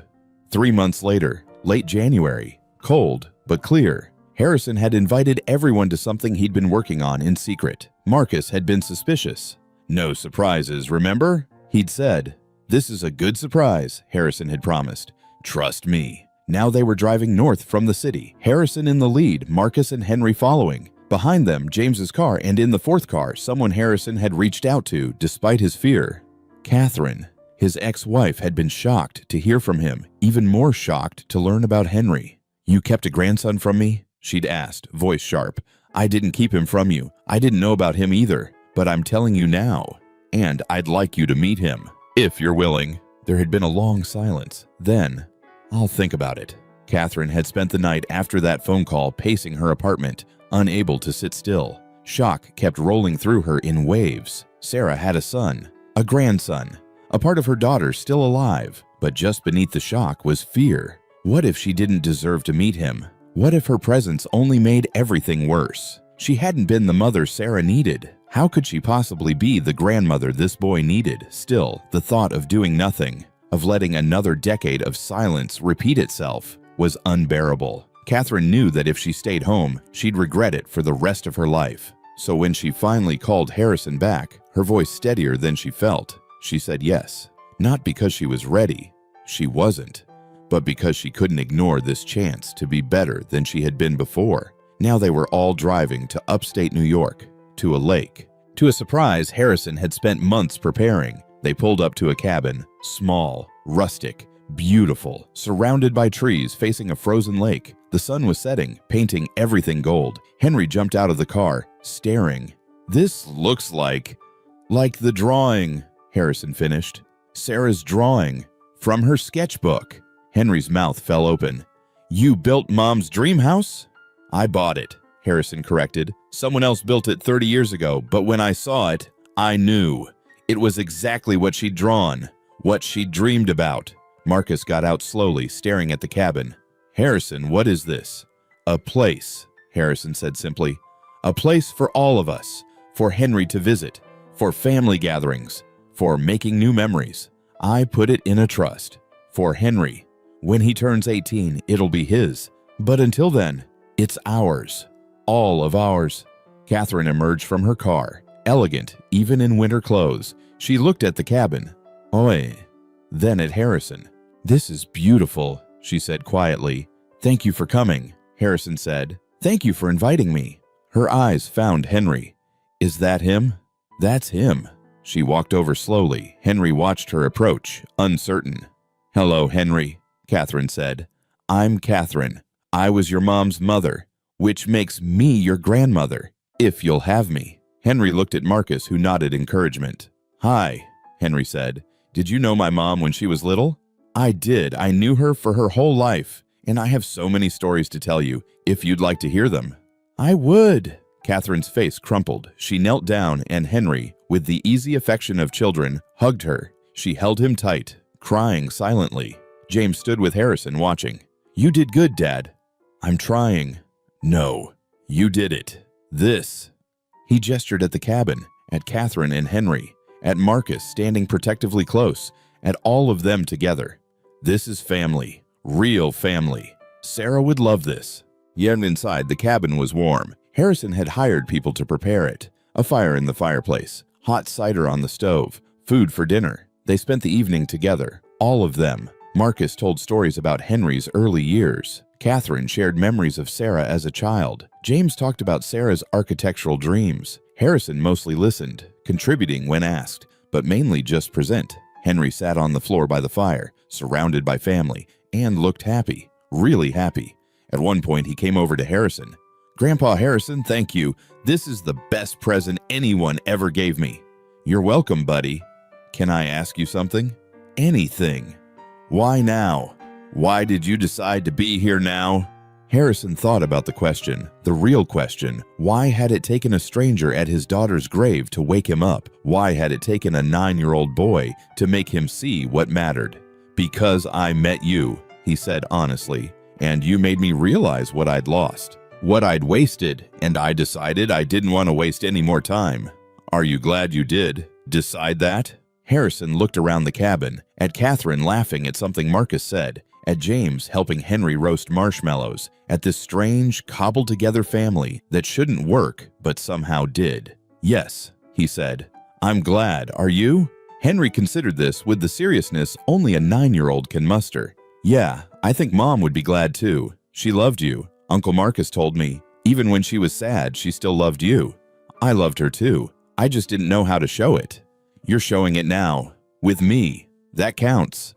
3 months later, late January, cold but clear, Harrison had invited everyone to something he'd been working on in secret. Marcus had been suspicious. No surprises, remember? He'd said. This is a good surprise, Harrison had promised. Trust me. Now they were driving north from the city, Harrison in the lead, Marcus and Henry following. Behind them, James's car, and in the fourth car, someone Harrison had reached out to despite his fear. Catherine, his ex-wife, had been shocked to hear from him, even more shocked to learn about Henry. You kept a grandson from me? She'd asked, voice sharp. I didn't keep him from you. I didn't know about him either, but I'm telling you now. And I'd like you to meet him, if you're willing. There had been a long silence. Then, I'll think about it. Catherine had spent the night after that phone call pacing her apartment, unable to sit still. Shock kept rolling through her in waves. Sarah had a son, a grandson, a part of her daughter still alive, but just beneath the shock was fear. What if she didn't deserve to meet him? What if her presence only made everything worse? She hadn't been the mother Sarah needed. How could she possibly be the grandmother this boy needed? Still, the thought of doing nothing, of letting another decade of silence repeat itself, was unbearable. Catherine knew that if she stayed home, she'd regret it for the rest of her life. So when she finally called Harrison back, her voice steadier than she felt, she said yes. Not because she was ready. She wasn't. But because she couldn't ignore this chance to be better than she had been before. Now they were all driving to upstate New York, to a lake. To a surprise Harrison had spent months preparing. They pulled up to a cabin, small, rustic, beautiful, surrounded by trees facing a frozen lake. The sun was setting, painting everything gold. Henry jumped out of the car, staring. This looks like the drawing, Harrison finished. Sarah's drawing, from her sketchbook. Henry's mouth fell open. You built Mom's dream house? I bought it, Harrison corrected. Someone else built it 30 years ago, but when I saw it, I knew. It was exactly what she'd drawn, what she'd dreamed about. Marcus got out slowly, staring at the cabin. Harrison, what is this? A place, Harrison said simply. A place for all of us, for Henry to visit, for family gatherings, for making new memories. I put it in a trust. For Henry. When he turns 18, it'll be his. But until then, it's ours. All of ours. Catherine emerged from her car, elegant, even in winter clothes. She looked at the cabin. Oi. Then at Harrison. This is beautiful, she said quietly. Thank you for coming, Harrison said. Thank you for inviting me. Her eyes found Henry. Is that him? That's him. She walked over slowly. Henry watched her approach, uncertain. Hello, Henry, Catherine said. I'm Catherine. I was your mom's mother, which makes me your grandmother, if you'll have me. Henry looked at Marcus, who nodded encouragement. Hi, Henry said. Did you know my mom when she was little? I did. I knew her for her whole life, and I have so many stories to tell you, if you'd like to hear them. I would. Catherine's face crumpled. She knelt down, and Henry, with the easy affection of children, hugged her. She held him tight, crying silently. James stood with Harrison watching. You did good, Dad. I'm trying. No, you did it. This. He gestured at the cabin, at Catherine and Henry, at Marcus standing protectively close, at all of them together. This is family, real family. Sarah would love this. Yet inside, the cabin was warm. Harrison had hired people to prepare it. A fire in the fireplace, hot cider on the stove, food for dinner. They spent the evening together, all of them. Marcus told stories about Henry's early years. Catherine shared memories of Sarah as a child. James talked about Sarah's architectural dreams. Harrison mostly listened, contributing when asked, but mainly just present. Henry sat on the floor by the fire, surrounded by family, and looked happy, really happy. At one point, he came over to Harrison. Grandpa Harrison, thank you. This is the best present anyone ever gave me. You're welcome, buddy. Can I ask you something? Anything. Why now? Why did you decide to be here now? Harrison thought about the question, the real question. Why had it taken a stranger at his daughter's grave to wake him up? Why had it taken a 9-year-old boy to make him see what mattered? Because I met you, he said honestly, and you made me realize what I'd lost, what I'd wasted, and I decided I didn't want to waste any more time. Are you glad you did decide that? Harrison looked around the cabin, at Catherine laughing at something Marcus said, at James helping Henry roast marshmallows, at this strange, cobbled-together family that shouldn't work but somehow did. Yes, he said. I'm glad. Are you? Henry considered this with the seriousness only a 9-year-old can muster. Yeah, I think Mom would be glad too. She loved you. Uncle Marcus told me, even when she was sad, she still loved you. I loved her too. I just didn't know how to show it. You're showing it now. With me. That counts.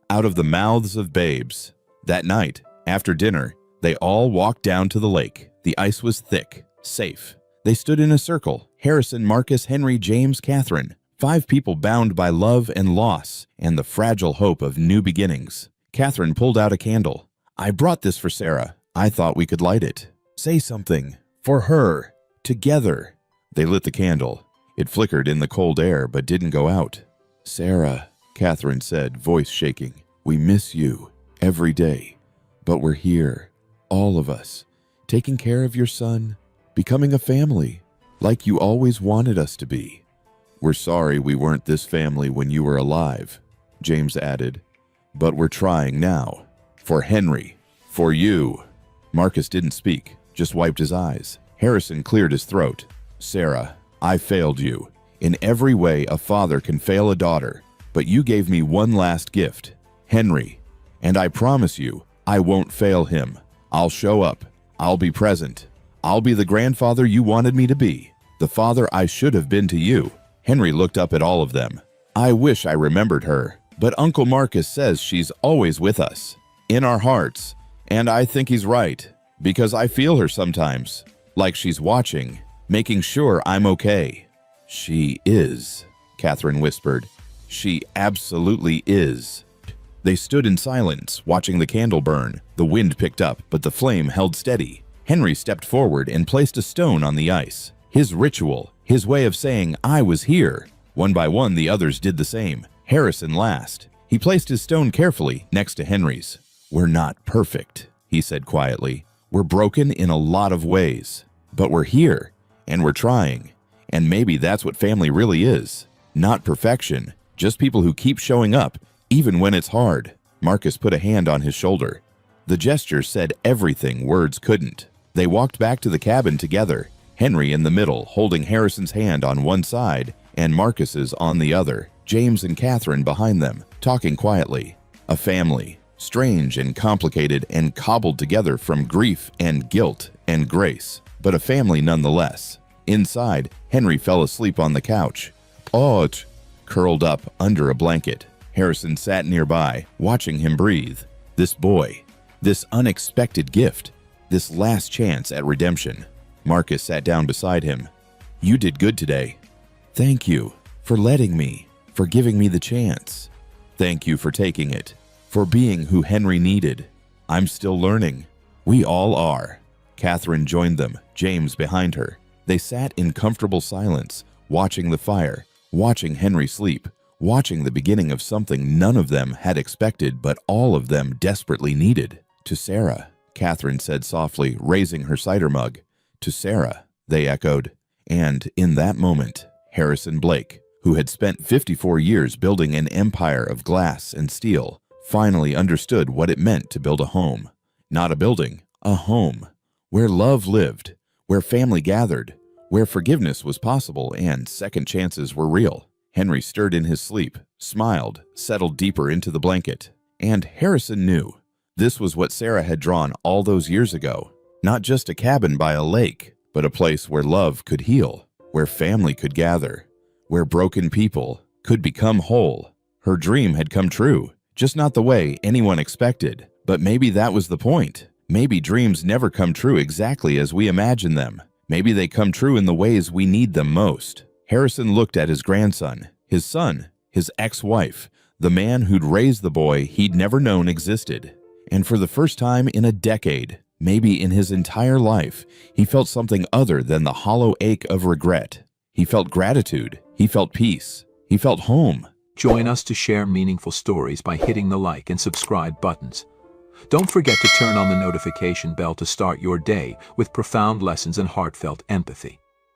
Out of the mouths of babes. That night, after dinner, they all walked down to the lake. The ice was thick, safe. They stood in a circle. Harrison, Marcus, Henry, James, Catherine. 5 people bound by love and loss and the fragile hope of new beginnings. Catherine pulled out a candle. I brought this for Sarah. I thought we could light it. Say something. For her. Together. They lit the candle. It flickered in the cold air but didn't go out. Sarah, Catherine said, voice shaking. We miss you every day. But we're here, all of us, taking care of your son, becoming a family, like you always wanted us to be. We're sorry we weren't this family when you were alive, James added. But we're trying now. For Henry. For you. Marcus didn't speak, just wiped his eyes. Harrison cleared his throat. Sarah, I failed you. In every way a father can fail a daughter, but you gave me one last gift, Henry. And I promise you, I won't fail him. I'll show up. I'll be present. I'll be the grandfather you wanted me to be, the father I should have been to you. Henry looked up at all of them. I wish I remembered her, but Uncle Marcus says she's always with us, in our hearts, and I think he's right, because I feel her sometimes, like she's watching, making sure I'm okay. She is, Catherine whispered. She absolutely is. They stood in silence, watching the candle burn. The wind picked up, but the flame held steady. Henry stepped forward and placed a stone on the ice. His ritual, his way of saying, I was here. One by one, the others did the same. Harrison last. He placed his stone carefully next to Henry's. We're not perfect, he said quietly. We're broken in a lot of ways. But we're here, and we're trying. And maybe that's what family really is. Not perfection, just people who keep showing up, even when it's hard. Marcus put a hand on his shoulder. The gesture said everything words couldn't. They walked back to the cabin together, Henry in the middle, holding Harrison's hand on one side and Marcus's on the other. James and Catherine behind them, talking quietly. A family, strange and complicated and cobbled together from grief and guilt and grace, but a family nonetheless. Inside, Henry fell asleep on the couch. Ouch! Curled up under a blanket. Harrison sat nearby, watching him breathe. This boy, this unexpected gift, this last chance at redemption. Marcus sat down beside him. You did good today. Thank you for letting me, for giving me the chance. Thank you for taking it, for being who Henry needed. I'm still learning. We all are. Catherine joined them, James behind her. They sat in comfortable silence, watching the fire, watching Henry sleep, watching the beginning of something none of them had expected but all of them desperately needed. To Sarah, Catherine said softly, raising her cider mug. To Sarah, they echoed. And in that moment, Harrison Blake, who had spent 54 years building an empire of glass and steel, finally understood what it meant to build a home. Not a building, a home, where love lived, where family gathered, where forgiveness was possible and second chances were real. Henry stirred in his sleep, smiled, settled deeper into the blanket. And Harrison knew this was what Sarah had drawn all those years ago. Not just a cabin by a lake, but a place where love could heal, where family could gather, where broken people could become whole. Her dream had come true, just not the way anyone expected. But maybe that was the point. Maybe dreams never come true exactly as we imagine them. Maybe they come true in the ways we need them most. Harrison looked at his grandson, his son, his ex-wife, the man who'd raised the boy he'd never known existed. And for the first time in a decade, maybe in his entire life, he felt something other than the hollow ache of regret. He felt gratitude. He felt peace. He felt home. Join us to share meaningful stories by hitting the like and subscribe buttons. Don't forget to turn on the notification bell to start your day with profound lessons and heartfelt empathy.